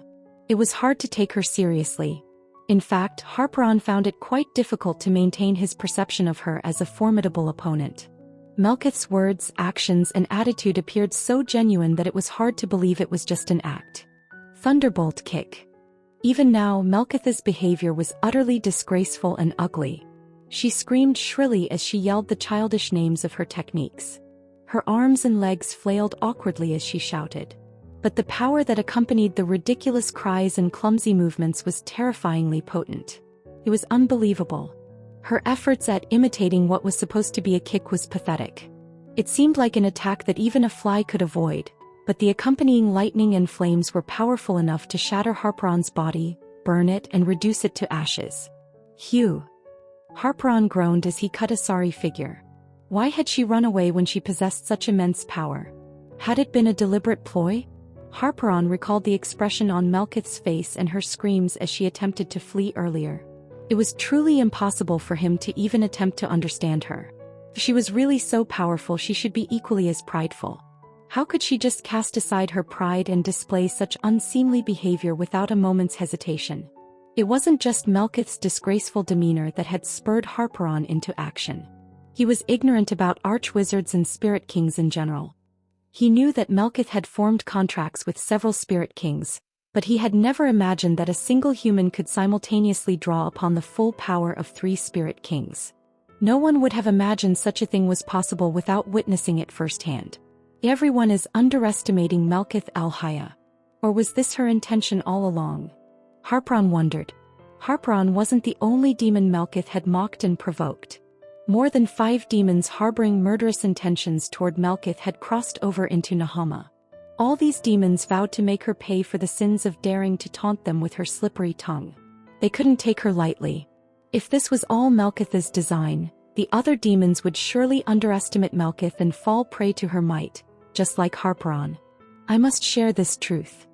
It was hard to take her seriously. In fact, Harpron found it quite difficult to maintain his perception of her as a formidable opponent. Melkith's words, actions, and attitude appeared so genuine that it was hard to believe it was just an act. Thunderbolt kick. Even now, Melkith's behavior was utterly disgraceful and ugly. She screamed shrilly as she yelled the childish names of her techniques. Her arms and legs flailed awkwardly as she shouted. But the power that accompanied the ridiculous cries and clumsy movements was terrifyingly potent. It was unbelievable. Her efforts at imitating what was supposed to be a kick was pathetic. It seemed like an attack that even a fly could avoid, but the accompanying lightning and flames were powerful enough to shatter Harpron's body, burn it, and reduce it to ashes. Phew! Harpron groaned as he cut a sorry figure. Why had she run away when she possessed such immense power? Had it been a deliberate ploy? Harpron recalled the expression on Melkith's face and her screams as she attempted to flee earlier. It was truly impossible for him to even attempt to understand her. If she was really so powerful, she should be equally as prideful. How could she just cast aside her pride and display such unseemly behavior without a moment's hesitation? It wasn't just Melkith's disgraceful demeanor that had spurred Harpron into action. He was ignorant about archwizards and spirit kings in general. He knew that Melkith had formed contracts with several spirit kings, But he had never imagined that a single human could simultaneously draw upon the full power of 3 spirit kings. No one would have imagined such a thing was possible without witnessing it firsthand. Everyone is underestimating Melkith al-Haya. Or was this her intention all along? Harpran wondered. Harpran wasn't the only demon Melkith had mocked and provoked. More than 5 demons harboring murderous intentions toward Melkith had crossed over into Nahama. All these demons vowed to make her pay for the sins of daring to taunt them with her slippery tongue. They couldn't take her lightly. If this was all Melkith's design, the other demons would surely underestimate Melkith and fall prey to her might, just like Harparan. I must share this truth.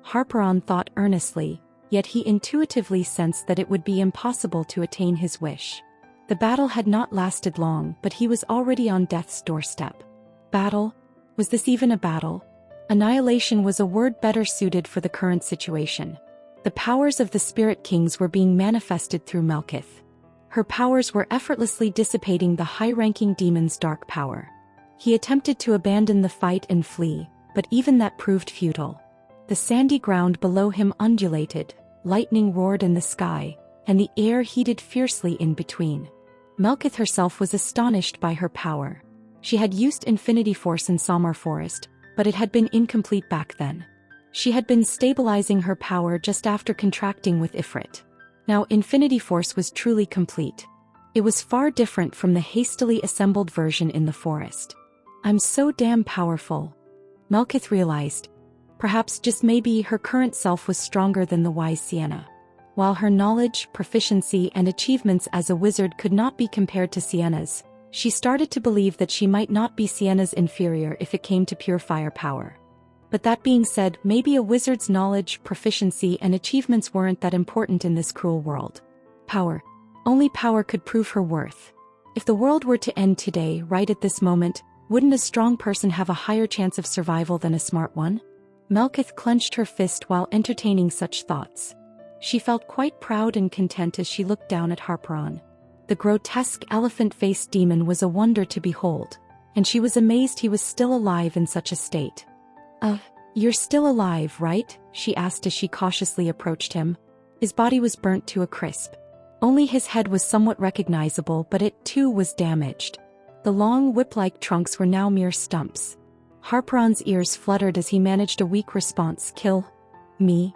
Harparan thought earnestly, yet he intuitively sensed that it would be impossible to attain his wish. The battle had not lasted long, but he was already on death's doorstep. Battle? Was this even a battle? Annihilation was a word better suited for the current situation. The powers of the Spirit Kings were being manifested through Melkith. Her powers were effortlessly dissipating the high-ranking demon's dark power. He attempted to abandon the fight and flee, but even that proved futile. The sandy ground below him undulated, lightning roared in the sky, and the air heated fiercely in between. Melkith herself was astonished by her power. She had used Infinity Force in Samar Forest, but it had been incomplete back then. She had been stabilizing her power just after contracting with Ifrit. Now Infinity Force was truly complete. It was far different from the hastily assembled version in the forest. I'm so damn powerful. Melkith realized. Perhaps just maybe her current self was stronger than the wise Sienna. While her knowledge, proficiency, and achievements as a wizard could not be compared to Sienna's, she started to believe that she might not be Sienna's inferior if it came to pure firepower. But that being said, maybe a wizard's knowledge, proficiency, and achievements weren't that important in this cruel world. Power. Only power could prove her worth. If the world were to end today, right at this moment, wouldn't a strong person have a higher chance of survival than a smart one? Melkith clenched her fist while entertaining such thoughts. She felt quite proud and content as she looked down at Harparan. The grotesque elephant-faced demon was a wonder to behold, and she was amazed he was still alive in such a state. You're still alive, right?" she asked as she cautiously approached him. His body was burnt to a crisp. Only his head was somewhat recognizable, but it too was damaged. The long whip-like trunks were now mere stumps. Harparan's ears fluttered as he managed a weak response. "Kill me?"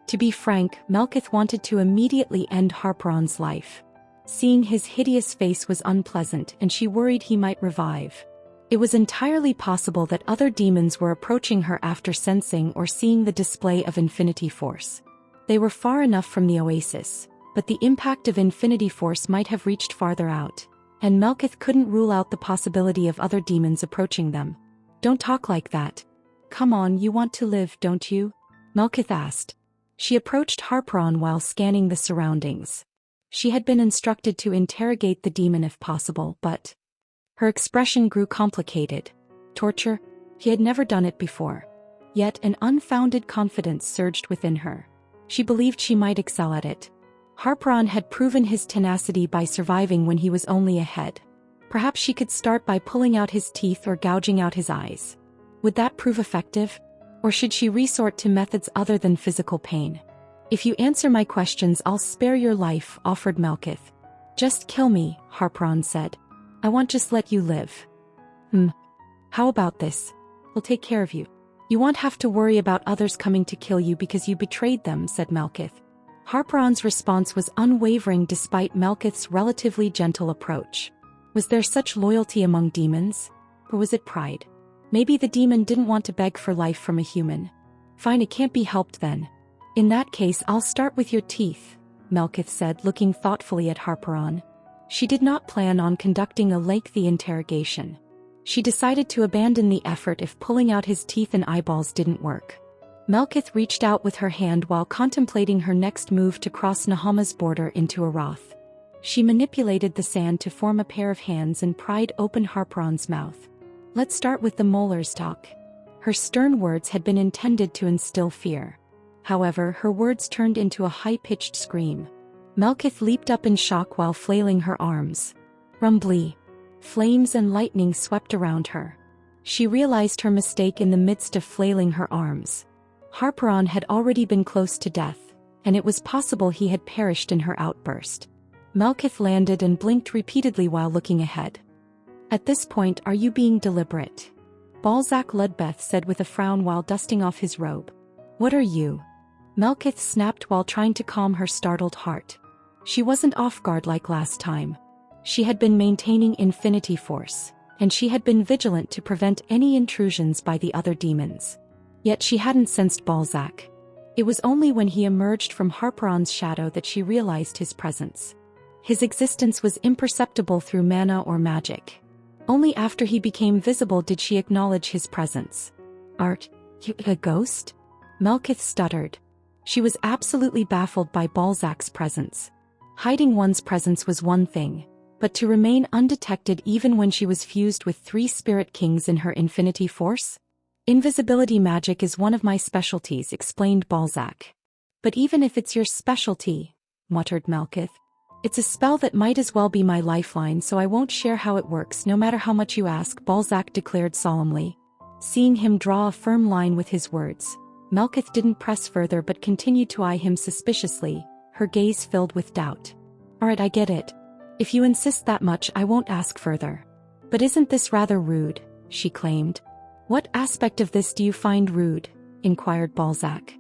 To be frank, Melkith wanted to immediately end Harparan's life. Seeing his hideous face was unpleasant, and she worried he might revive. It was entirely possible that other demons were approaching her after sensing or seeing the display of Infinity Force. They were far enough from the oasis, but the impact of Infinity Force might have reached farther out, and Melkith couldn't rule out the possibility of other demons approaching them. "Don't talk like that. Come on, you want to live, don't you?" Melkith asked. She approached Harparan while scanning the surroundings. She had been instructed to interrogate the demon if possible, but her expression grew complicated. Torture? He had never done it before. Yet an unfounded confidence surged within her. She believed she might excel at it. Harparan had proven his tenacity by surviving when he was only a head. Perhaps she could start by pulling out his teeth or gouging out his eyes. Would that prove effective? Or should she resort to methods other than physical pain? "If you answer my questions, I'll spare your life," offered Melkith. "Just kill me," Harparan said. "I won't just let you live." How about this? We'll take care of you. You won't have to worry about others coming to kill you because you betrayed them," said Melkith. Harparan's response was unwavering despite Melkith's relatively gentle approach. Was there such loyalty among demons? Or was it pride? Maybe the demon didn't want to beg for life from a human. "Fine, it can't be helped then. In that case, I'll start with your teeth," Melkith said, looking thoughtfully at Harparan. She did not plan on conducting a lengthy interrogation. She decided to abandon the effort if pulling out his teeth and eyeballs didn't work. Melkith reached out with her hand while contemplating her next move to cross Nahama's border into Arath. She manipulated the sand to form a pair of hands and pried open Harparan's mouth. "Let's start with the molars, Doc." Her stern words had been intended to instill fear. However, her words turned into a high-pitched scream. Melkith leaped up in shock while flailing her arms. Rumbly. Flames and lightning swept around her. She realized her mistake in the midst of flailing her arms. Harperon had already been close to death, and it was possible he had perished in her outburst. Melkith landed and blinked repeatedly while looking ahead. At this point, are you being deliberate? Balzac Ludbeth said with a frown while dusting off his robe. What are you? Melkith snapped while trying to calm her startled heart. She wasn't off guard like last time. She had been maintaining infinity force, and she had been vigilant to prevent any intrusions by the other demons. Yet she hadn't sensed Balzac. It was only when he emerged from Harperon's shadow that she realized his presence. His existence was imperceptible through mana or magic. Only after he became visible did she acknowledge his presence. Art, you a ghost? Melkith stuttered. She was absolutely baffled by Balzac's presence. Hiding one's presence was one thing, but to remain undetected even when she was fused with 3 spirit kings in her infinity force? Invisibility magic is one of my specialties, explained Balzac. But even if it's your specialty, muttered Melkith, it's a spell that might as well be my lifeline, so I won't share how it works no matter how much you ask, Balzac declared solemnly. Seeing him draw a firm line with his words, Melkith didn't press further but continued to eye him suspiciously, her gaze filled with doubt. Alright, I get it. If you insist that much, I won't ask further. But isn't this rather rude? She claimed. What aspect of this do you find rude? Inquired Balzac.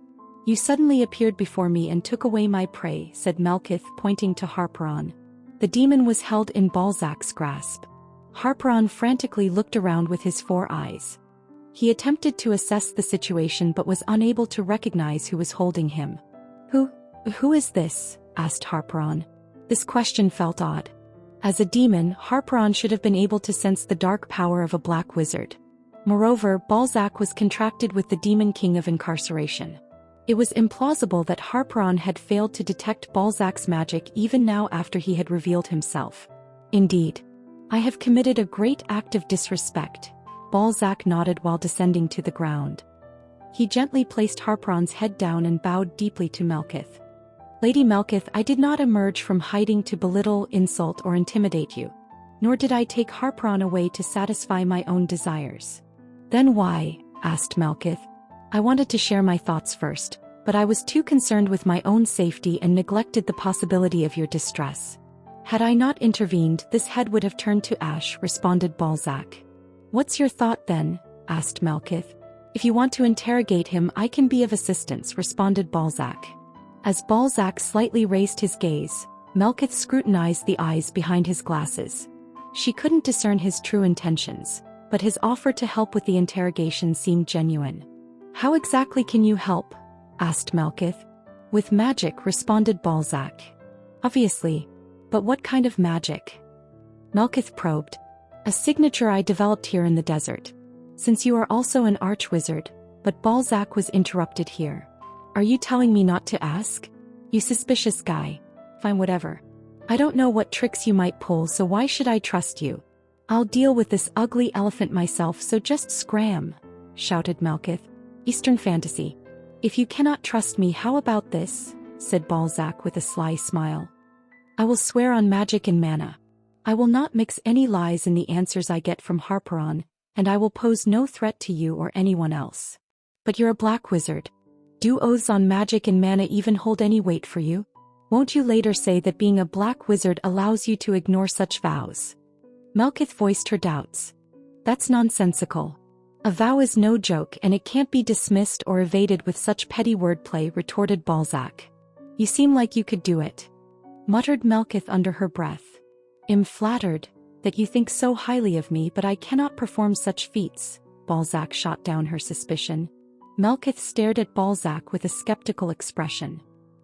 You suddenly appeared before me and took away my prey, said Melkith, pointing to Harperon. The demon was held in Balzac's grasp. Harperon frantically looked around with his 4 eyes. He attempted to assess the situation but was unable to recognize who was holding him. Who is this? Asked Harperon. This question felt odd. As a demon, Harperon should have been able to sense the dark power of a black wizard. Moreover, Balzac was contracted with the demon king of incarceration. It was implausible that Harperon had failed to detect Balzac's magic even now after he had revealed himself. Indeed, I have committed a great act of disrespect. Balzac nodded while descending to the ground. He gently placed Harperon's head down and bowed deeply to Melkith. Lady Melkith, I did not emerge from hiding to belittle, insult, or intimidate you. Nor did I take Harperon away to satisfy my own desires. Then why? Asked Melkith. I wanted to share my thoughts first, but I was too concerned with my own safety and neglected the possibility of your distress. Had I not intervened, this head would have turned to ash, responded Balzac. What's your thought then? Asked Melkith. If you want to interrogate him, I can be of assistance, responded Balzac. As Balzac slightly raised his gaze, Melkith scrutinized the eyes behind his glasses. She couldn't discern his true intentions, but his offer to help with the interrogation seemed genuine. How exactly can you help? Asked Melkith. With magic, responded Balzac. Obviously. But what kind of magic? Melkith probed. A signature I developed here in the desert. Since you are also an archwizard, but Balzac was interrupted here. Are you telling me not to ask? You suspicious guy. Fine, whatever. I don't know what tricks you might pull, so why should I trust you? I'll deal with this ugly elephant myself, so just scram, shouted Melkith. Eastern fantasy. If you cannot trust me, how about this? Said Balzac with a sly smile. I will swear on magic and mana. I will not mix any lies in the answers I get from Harperon, and I will pose no threat to you or anyone else. But you're a black wizard. Do oaths on magic and mana even hold any weight for you? Won't you later say that being a black wizard allows you to ignore such vows? Melkith voiced her doubts. That's nonsensical. A vow is no joke and it can't be dismissed or evaded with such petty wordplay, retorted Balzac. You seem like you could do it, muttered Melkith under her breath. I'm flattered that you think so highly of me, but I cannot perform such feats, Balzac shot down her suspicion. Melkith stared at Balzac with a skeptical expression.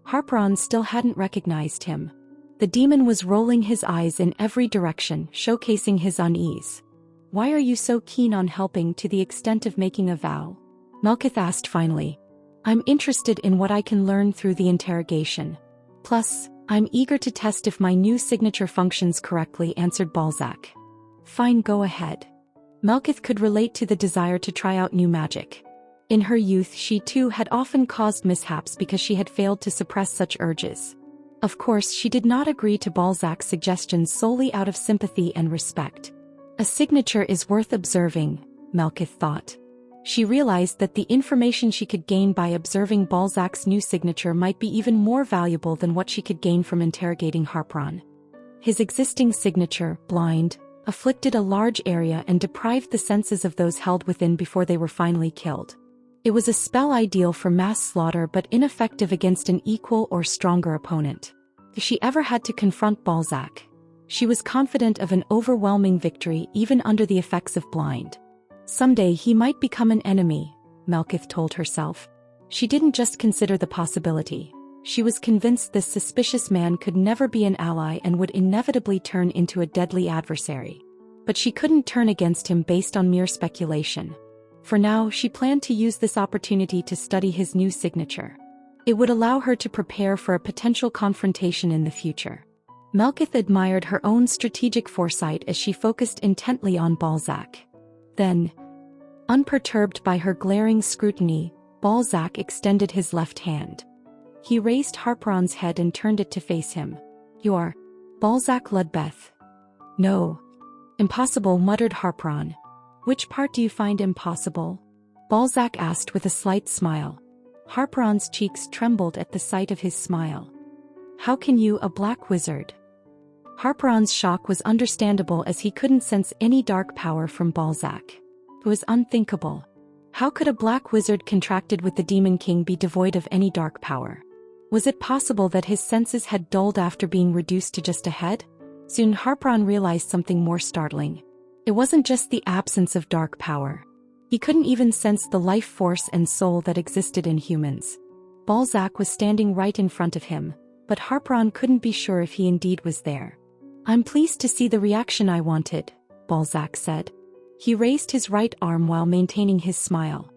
Harperon still hadn't recognized him. The demon was rolling his eyes in every direction, showcasing his unease. Why are you so keen on helping to the extent of making a vow? Melkith asked finally. I'm interested in what I can learn through the interrogation. Plus, I'm eager to test if my new signature functions correctly, answered Balzac. Fine, go ahead. Melkith could relate to the desire to try out new magic. In her youth, she too had often caused mishaps because she had failed to suppress such urges. Of course, she did not agree to Balzac's suggestions solely out of sympathy and respect. A signature is worth observing, Melkith thought. She realized that the information she could gain by observing Balzac's new signature might be even more valuable than what she could gain from interrogating Harpron. His existing signature, blind, afflicted a large area and deprived the senses of those held within before they were finally killed. It was a spell ideal for mass slaughter but ineffective against an equal or stronger opponent. If she ever had to confront Balzac, she was confident of an overwhelming victory even under the effects of blind. Someday he might become an enemy, Melkith told herself. She didn't just consider the possibility. She was convinced this suspicious man could never be an ally and would inevitably turn into a deadly adversary. But she couldn't turn against him based on mere speculation. For now, she planned to use this opportunity to study his new signature. It would allow her to prepare for a potential confrontation in the future. Melkith admired her own strategic foresight as she focused intently on Balzac. Then, unperturbed by her glaring scrutiny, Balzac extended his left hand. He raised Harpron's head and turned it to face him. "You are Balzac Ludbeth." "No." "Impossible," muttered Harpron. "Which part do you find impossible?" Balzac asked with a slight smile. Harpron's cheeks trembled at the sight of his smile. "How can you, a black wizard?" Harpron's shock was understandable as he couldn't sense any dark power from Balzac. It was unthinkable. How could a black wizard contracted with the Demon King be devoid of any dark power? Was it possible that his senses had dulled after being reduced to just a head? Soon Harpron realized something more startling. It wasn't just the absence of dark power. He couldn't even sense the life force and soul that existed in humans. Balzac was standing right in front of him, but Harpron couldn't be sure if he indeed was there. "I'm pleased to see the reaction I wanted," Balzac said. He raised his right arm while maintaining his smile.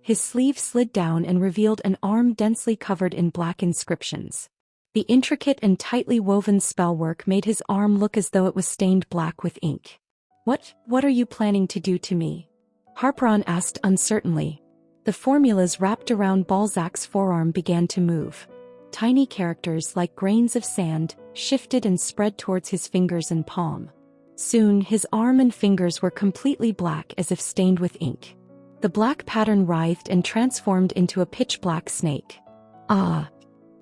His sleeve slid down and revealed an arm densely covered in black inscriptions. The intricate and tightly woven spellwork made his arm look as though it was stained black with ink. What are you planning to do to me?" Harpron asked uncertainly. The formulas wrapped around Balzac's forearm began to move. Tiny characters like grains of sand shifted and spread towards his fingers and palm. Soon his arm and fingers were completely black as if stained with ink. The black pattern writhed and transformed into a pitch-black snake. "Ah!"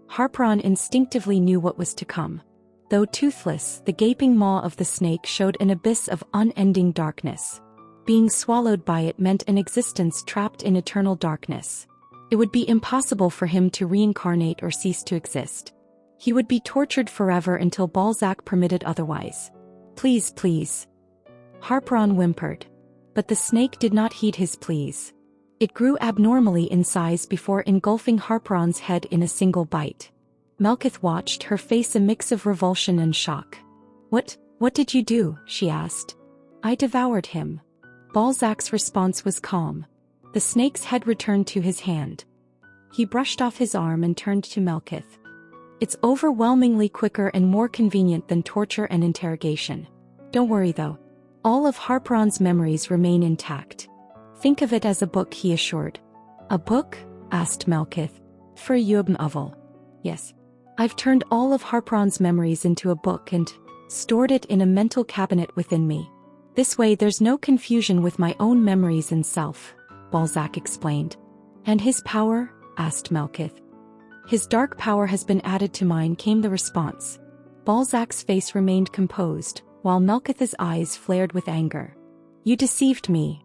Harpron instinctively knew what was to come. Though toothless, the gaping maw of the snake showed an abyss of unending darkness. Being swallowed by it meant an existence trapped in eternal darkness. It would be impossible for him to reincarnate or cease to exist. He would be tortured forever until Balzac permitted otherwise. "Please, please," Harpron whimpered. But the snake did not heed his pleas. It grew abnormally in size before engulfing Harpron's head in a single bite. Melkith watched, her face a mix of revulsion and shock. What did you do?" she asked. "I devoured him." Balzac's response was calm. The snake's head returned to his hand. He brushed off his arm and turned to Melkith. "It's overwhelmingly quicker and more convenient than torture and interrogation. Don't worry though. All of Harpron's memories remain intact. Think of it as a book," he assured. "A book?" asked Melkith. "For Yubn Uvel." "Yes. I've turned all of Harpron's memories into a book and stored it in a mental cabinet within me. This way there's no confusion with my own memories and self," Balzac explained. "And his power?" asked Melkith. "His dark power has been added to mine," came the response. Balzac's face remained composed, while Melkith's eyes flared with anger. "You deceived me,"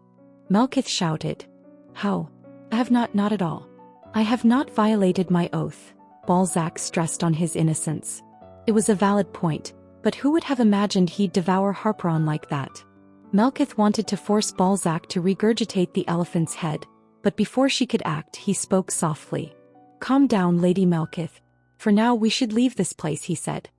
Melkith shouted. "How?" "I have not at all. I have not violated my oath," Balzac stressed on his innocence. It was a valid point, but who would have imagined he'd devour Harpron like that? Melkith wanted to force Balzac to regurgitate the elephant's head, but before she could act, he spoke softly. "Calm down, Lady Melkith. For now we should leave this place," he said.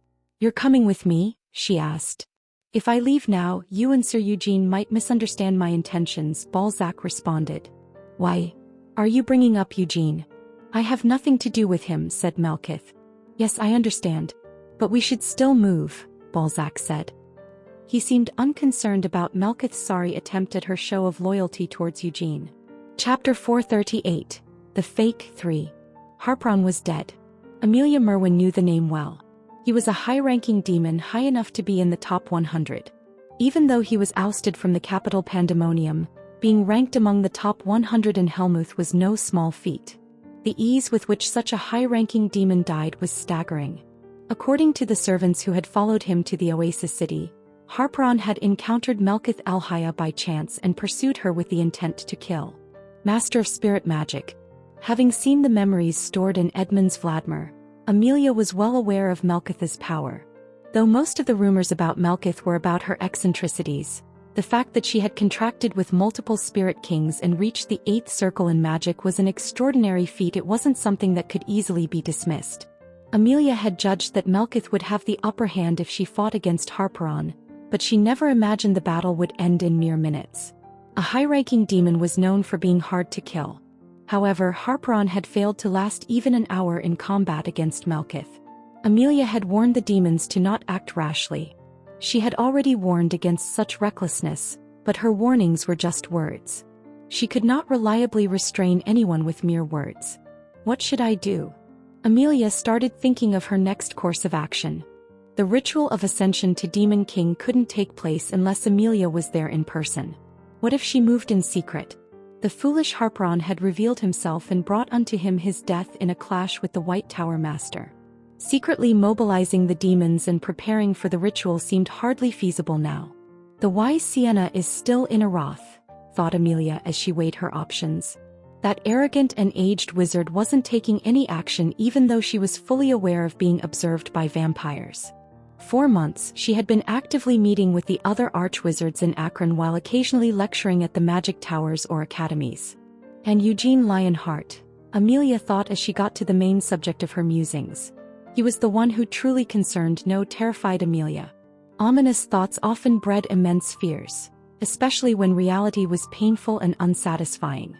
"You're coming with me?" she asked. "If I leave now, you and Sir Eugene might misunderstand my intentions," Balzac responded. "Why? Are you bringing up Eugene?" "I have nothing to do with him," said Melkith. "Yes, I understand. But we should still move," Balzac said. He seemed unconcerned about Melkith's sorry attempt at her show of loyalty towards Eugene. Chapter 438. The Fake 3. Harpron was dead. Amelia Merwin knew the name well. He was a high-ranking demon, high enough to be in the top 100. Even though he was ousted from the capital Pandemonium, Being ranked among the top 100 in Helmuth was no small feat. The ease with which such a high-ranking demon died was staggering. According to the servants who had followed him to the Oasis city, Harperon had encountered Melkith Elhaya by chance and pursued her with the intent to kill. Master of Spirit Magic. Having seen the memories stored in Edmund's Vladimir, Amelia was well aware of Melkith's power. Though most of the rumors about Melkith were about her eccentricities, the fact that she had contracted with multiple spirit kings and reached the 8th circle in magic was an extraordinary feat. It wasn't something that could easily be dismissed. Amelia had judged that Melkith would have the upper hand if she fought against Harperon, but she never imagined the battle would end in mere minutes. A high-ranking demon was known for being hard to kill. However, Harperon had failed to last even an hour in combat against Melkith. Amelia had warned the demons to not act rashly. She had already warned against such recklessness, but her warnings were just words. She could not reliably restrain anyone with mere words. What should I do? Amelia started thinking of her next course of action. The ritual of ascension to Demon King couldn't take place unless Amelia was there in person. What if she moved in secret? The foolish Harperon had revealed himself and brought unto him his death in a clash with the White Tower Master. Secretly mobilizing the demons and preparing for the ritual seemed hardly feasible now. The wise Sienna is still in a wrath, thought Amelia as she weighed her options. That arrogant and aged wizard wasn't taking any action even though she was fully aware of being observed by vampires. 4 months she had been actively meeting with the other archwizards in Akron while occasionally lecturing at the magic towers or academies. And Eugene Lionheart, Amelia thought as she got to the main subject of her musings. He was the one who truly concerned, no, terrified Amelia. Ominous thoughts often bred immense fears, especially when reality was painful and unsatisfying.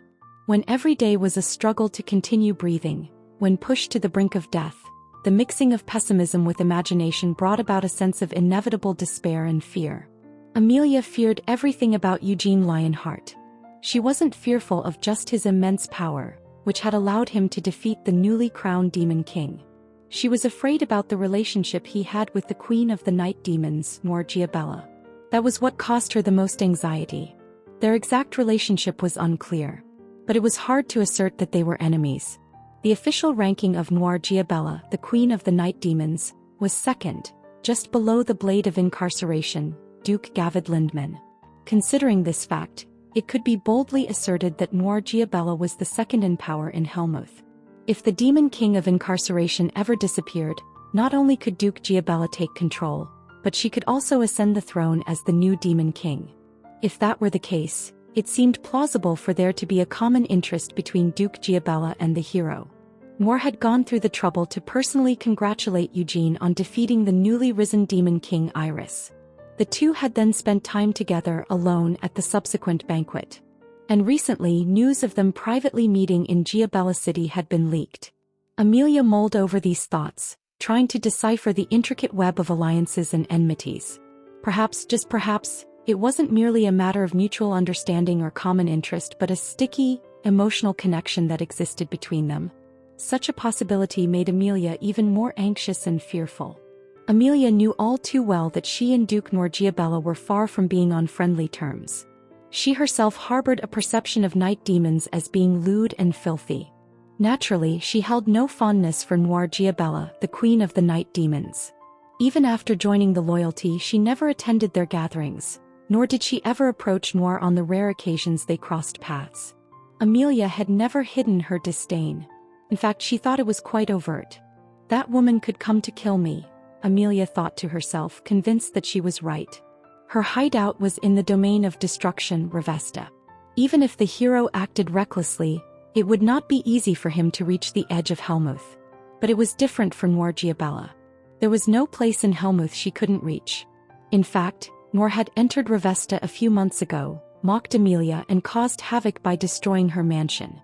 When every day was a struggle to continue breathing, when pushed to the brink of death, the mixing of pessimism with imagination brought about a sense of inevitable despair and fear. Amelia feared everything about Eugene Lionheart. She wasn't fearful of just his immense power, which had allowed him to defeat the newly crowned Demon King. She was afraid about the relationship he had with the Queen of the Night Demons, Noir Giabella. That was what caused her the most anxiety. Their exact relationship was unclear, but it was hard to assert that they were enemies. The official ranking of Noir Giabella, the Queen of the Night Demons, was second, just below the Blade of Incarceration, Duke Gavid Lindman. Considering this fact, it could be boldly asserted that Noir Giabella was the second in power in Helmuth. If the Demon King of Incarceration ever disappeared, not only could Duke Giabella take control, but she could also ascend the throne as the new Demon King. If that were the case, it seemed plausible for there to be a common interest between Duke Giabella and the hero. Noir had gone through the trouble to personally congratulate Eugene on defeating the newly risen Demon King Iris. The two had then spent time together alone at the subsequent banquet. And recently news of them privately meeting in Giabella City had been leaked. Amelia mulled over these thoughts, trying to decipher the intricate web of alliances and enmities. Perhaps, just perhaps, it wasn't merely a matter of mutual understanding or common interest but a sticky, emotional connection that existed between them. Such a possibility made Amelia even more anxious and fearful. Amelia knew all too well that she and Duke Noir Giabella were far from being on friendly terms. She herself harbored a perception of night demons as being lewd and filthy. Naturally, she held no fondness for Noir Giabella, the Queen of the Night Demons. Even after joining the Loyalty, she never attended their gatherings, nor did she ever approach Noir on the rare occasions they crossed paths. Amelia had never hidden her disdain. In fact, she thought it was quite overt. That woman could come to kill me, Amelia thought to herself, convinced that she was right. Her hideout was in the domain of destruction, Revesta. Even if the hero acted recklessly, it would not be easy for him to reach the edge of Helmuth. But it was different for Noir Giabella. There was no place in Helmuth she couldn't reach. In fact, Noir had entered Revesta a few months ago, mocked Amelia and caused havoc by destroying her mansion.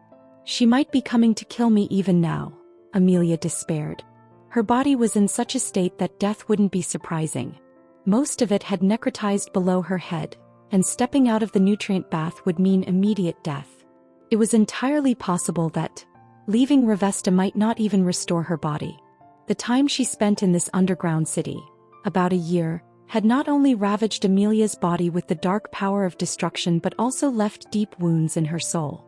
She might be coming to kill me even now, Amelia despaired. Her body was in such a state that death wouldn't be surprising. Most of it had necrotized below her head, and stepping out of the nutrient bath would mean immediate death. It was entirely possible that leaving Revesta might not even restore her body. The time she spent in this underground city, about a year, had not only ravaged Amelia's body with the dark power of destruction but also left deep wounds in her soul.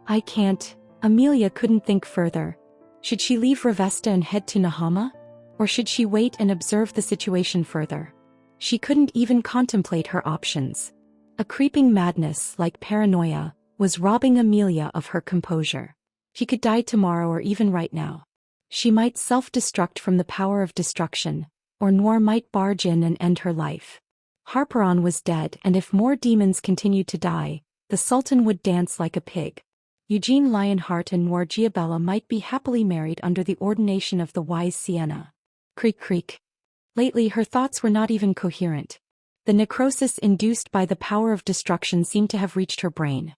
I can't. Amelia couldn't think further. Should she leave Revesta and head to Nahama? Or should she wait and observe the situation further? She couldn't even contemplate her options. A creeping madness, like paranoia, was robbing Amelia of her composure. She could die tomorrow or even right now. She might self-destruct from the power of destruction, or Noir might barge in and end her life. Harperon was dead, and if more demons continued to die, the Sultan would dance like a pig. Eugene Lionheart and Noir Giabella might be happily married under the ordination of the wise Sienna. Creak creak. Lately her thoughts were not even coherent. The necrosis induced by the power of destruction seemed to have reached her brain.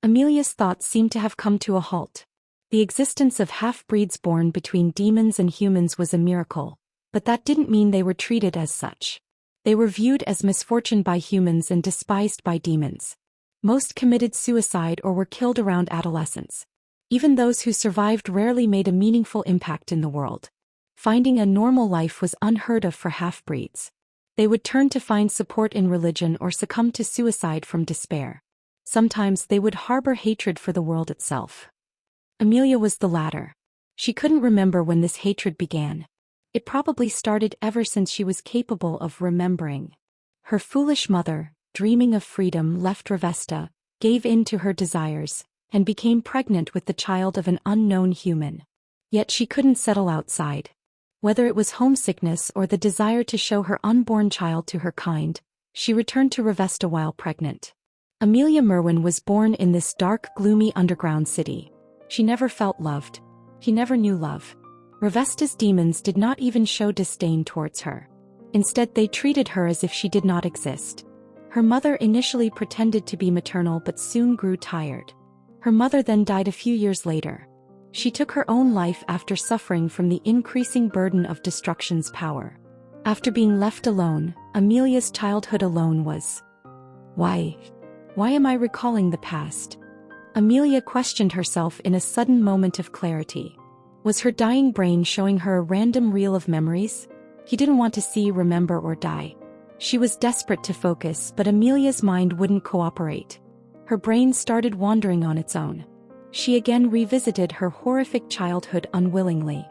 Amelia's thoughts seemed to have come to a halt. The existence of half-breeds born between demons and humans was a miracle, but that didn't mean they were treated as such. They were viewed as misfortune by humans and despised by demons. Most committed suicide or were killed around adolescence. Even those who survived rarely made a meaningful impact in the world. Finding a normal life was unheard of for half-breeds. They would turn to find support in religion or succumb to suicide from despair. Sometimes they would harbor hatred for the world itself. Amelia was the latter. She couldn't remember when this hatred began. It probably started ever since she was capable of remembering. Her foolish mother, dreaming of freedom, left Revesta, gave in to her desires, and became pregnant with the child of an unknown human. Yet she couldn't settle outside. Whether it was homesickness or the desire to show her unborn child to her kind, she returned to Revesta while pregnant. Amelia Merwin was born in this dark, gloomy underground city. She never felt loved. She never knew love. Revesta's demons did not even show disdain towards her. Instead, they treated her as if she did not exist. Her mother initially pretended to be maternal but soon grew tired. Her mother then died a few years later. She took her own life after suffering from the increasing burden of destruction's power. After being left alone, Amelia's childhood alone was. Why am I recalling the past? Amelia questioned herself in a sudden moment of clarity. Was her dying brain showing her a random reel of memories? He didn't want to see, remember, or die. She was desperate to focus, but Amelia's mind wouldn't cooperate. Her brain started wandering on its own. She again revisited her horrific childhood unwillingly.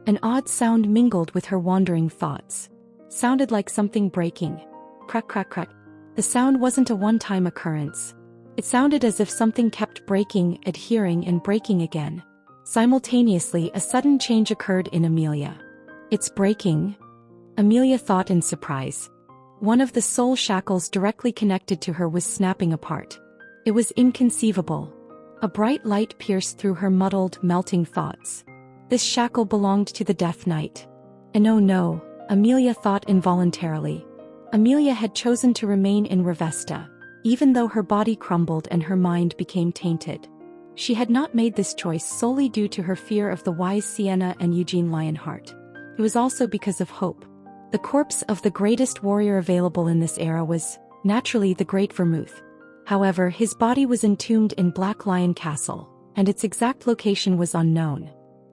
An odd sound mingled with her wandering thoughts. Sounded like something breaking. Crack crack crack. The sound wasn't a one-time occurrence. It sounded as if something kept breaking, adhering, and breaking again. Simultaneously, a sudden change occurred in Amelia. It's breaking? Amelia thought in surprise. One of the soul shackles directly connected to her was snapping apart. It was inconceivable. A bright light pierced through her muddled, melting thoughts. This shackle belonged to the Death Knight. And oh no, Amelia thought involuntarily. Amelia had chosen to remain in Revesta, even though her body crumbled and her mind became tainted. She had not made this choice solely due to her fear of the wise Sienna and Eugene Lionheart. It was also because of hope. The corpse of the greatest warrior available in this era was, naturally, the Great Vermouth. However, his body was entombed in Black Lion Castle, and its exact location was unknown.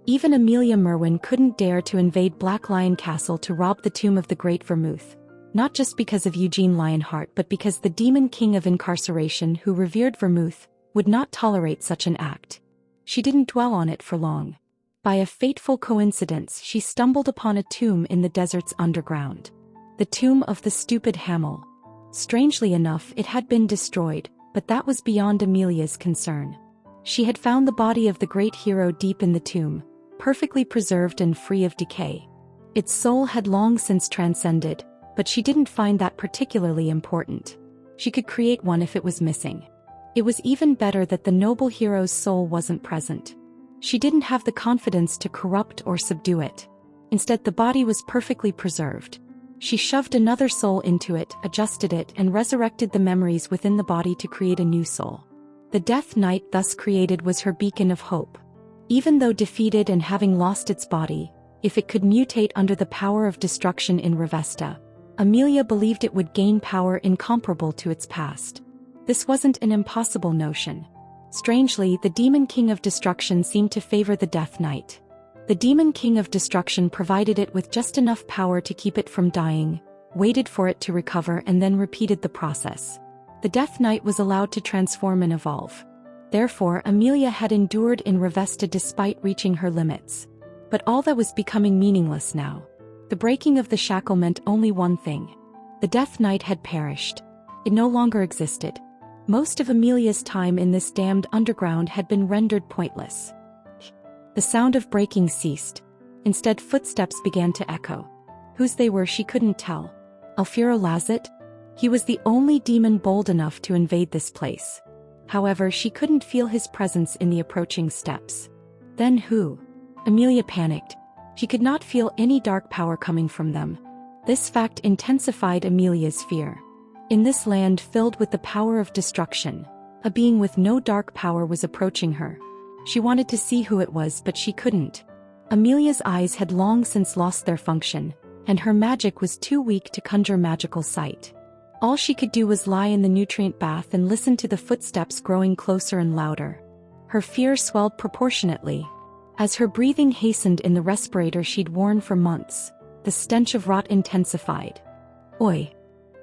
Even Amelia Merwin couldn't dare to invade Black Lion Castle to rob the tomb of the Great Vermouth. Not just because of Eugene Lionheart but because the demon king of incarceration who revered Vermouth would not tolerate such an act. She didn't dwell on it for long. By a fateful coincidence, she stumbled upon a tomb in the desert's underground. The tomb of the stupid Hamel. Strangely enough, it had been destroyed, but that was beyond Amelia's concern. She had found the body of the great hero deep in the tomb, perfectly preserved and free of decay. Its soul had long since transcended, but she didn't find that particularly important. She could create one if it was missing. It was even better that the noble hero's soul wasn't present. She didn't have the confidence to corrupt or subdue it. Instead, the body was perfectly preserved. She shoved another soul into it, adjusted it, and resurrected the memories within the body to create a new soul. The Death Knight thus created was her beacon of hope. Even though defeated and having lost its body, if it could mutate under the power of destruction in Revesta, Amelia believed it would gain power incomparable to its past. This wasn't an impossible notion. Strangely, the demon king of destruction seemed to favor the Death Knight. The demon king of destruction provided it with just enough power to keep it from dying, waited for it to recover and then repeated the process. The Death Knight was allowed to transform and evolve. Therefore, Amelia had endured in Revesta despite reaching her limits. But all that was becoming meaningless now. The breaking of the shackle meant only one thing. The Death Knight had perished. It no longer existed. Most of Amelia's time in this damned underground had been rendered pointless. The sound of breaking ceased. Instead, footsteps began to echo. Whose they were she couldn't tell. Alfiro Lazet? He was the only demon bold enough to invade this place. However, she couldn't feel his presence in the approaching steps. Then who? Amelia panicked. She could not feel any dark power coming from them. This fact intensified Amelia's fear. In this land filled with the power of destruction, a being with no dark power was approaching her. She wanted to see who it was, but she couldn't. Amelia's eyes had long since lost their function, and her magic was too weak to conjure magical sight. All she could do was lie in the nutrient bath and listen to the footsteps growing closer and louder. Her fear swelled proportionately. As her breathing hastened in the respirator she'd worn for months, the stench of rot intensified. Oi!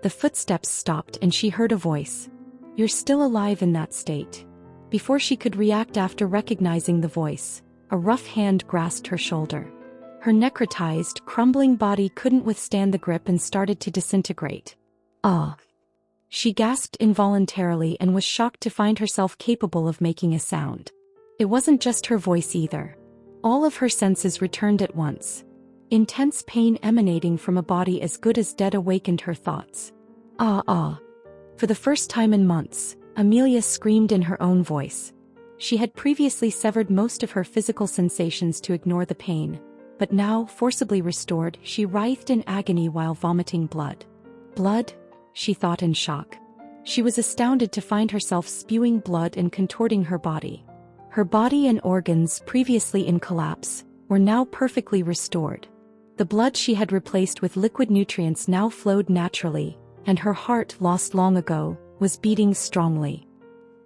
The footsteps stopped and she heard a voice. You're still alive in that state. Before she could react after recognizing the voice, a rough hand grasped her shoulder. Her necrotized, crumbling body couldn't withstand the grip and started to disintegrate. Ah! She gasped involuntarily and was shocked to find herself capable of making a sound. It wasn't just her voice either. All of her senses returned at once. Intense pain emanating from a body as good as dead awakened her thoughts. Ah! For the first time in months, Amelia screamed in her own voice. She had previously severed most of her physical sensations to ignore the pain, but now, forcibly restored, she writhed in agony while vomiting blood. Blood? She thought in shock. She was astounded to find herself spewing blood and contorting her body. Her body and organs, previously in collapse, were now perfectly restored. The blood she had replaced with liquid nutrients now flowed naturally, and her heart, lost long ago, was beating strongly.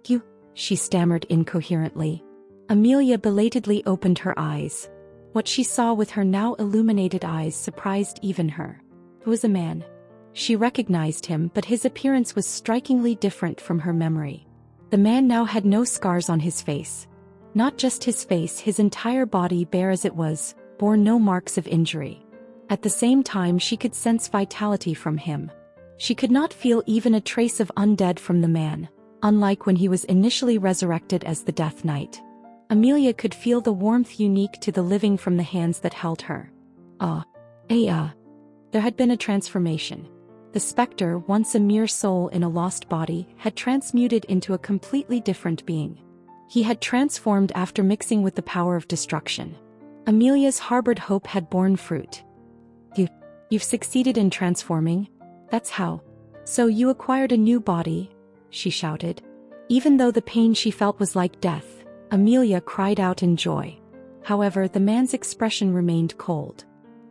You, she stammered incoherently. Amelia belatedly opened her eyes. What she saw with her now illuminated eyes surprised even her. It was a man. She recognized him, but his appearance was strikingly different from her memory. The man now had no scars on his face. Not just his face, his entire body, bare as it was, bore no marks of injury. At the same time, she could sense vitality from him. She could not feel even a trace of undead from the man, unlike when he was initially resurrected as the Death Knight. Amelia could feel the warmth unique to the living from the hands that held her. There had been a transformation. The specter, once a mere soul in a lost body, had transmuted into a completely different being. He had transformed after mixing with the power of destruction. Amelia's harbored hope had borne fruit. You've succeeded in transforming? That's how. So you acquired a new body? She shouted. Even though the pain she felt was like death, Amelia cried out in joy. However, the man's expression remained cold.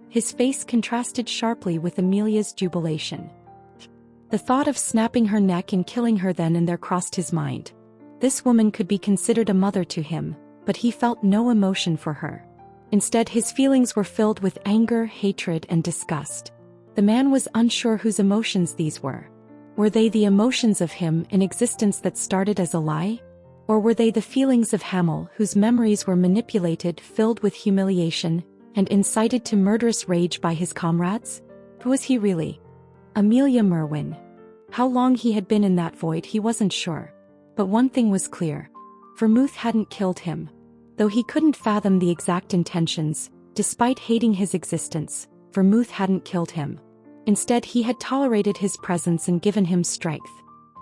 His face contrasted sharply with Amelia's jubilation. The thought of snapping her neck and killing her then and there crossed his mind. This woman could be considered a mother to him, but he felt no emotion for her. Instead, his feelings were filled with anger, hatred, and disgust. The man was unsure whose emotions these were. Were they the emotions of him in existence that started as a lie? Or were they the feelings of Hamel, whose memories were manipulated, filled with humiliation, and incited to murderous rage by his comrades? Who was he really? Amelia Merwin. How long he had been in that void he wasn't sure. But one thing was clear. Vermouth hadn't killed him. Though he couldn't fathom the exact intentions, despite hating his existence, Vermouth hadn't killed him. Instead, he had tolerated his presence and given him strength.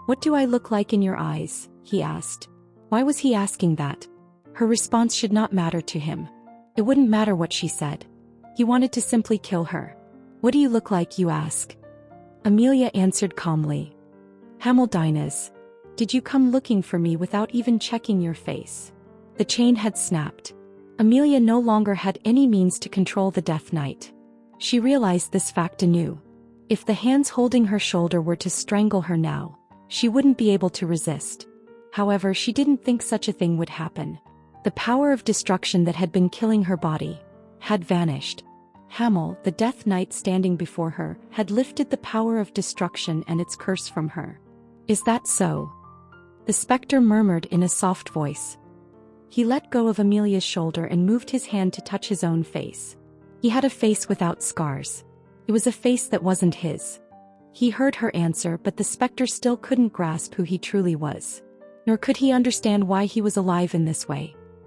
"What do I look like in your eyes?" he asked. Why was he asking that? Her response should not matter to him. It wouldn't matter what she said. He wanted to simply kill her. "What do you look like, you ask?" Amelia answered calmly. "Hamel Dinah's. Did you come looking for me without even checking your face?" The chain had snapped. Amelia no longer had any means to control the Death Knight. She realized this fact anew. If the hands holding her shoulder were to strangle her now, she wouldn't be able to resist. However, she didn't think such a thing would happen. The power of destruction that had been killing her body, had vanished. Hamel, the Death Knight standing before her, had lifted the power of destruction and its curse from her. Is that so? The spectre murmured in a soft voice. He let go of Amelia's shoulder and moved his hand to touch his own face. He had a face without scars. It was a face that wasn't his. He heard her answer, but the spectre still couldn't grasp who he truly was. Nor could he understand why he was alive in this way.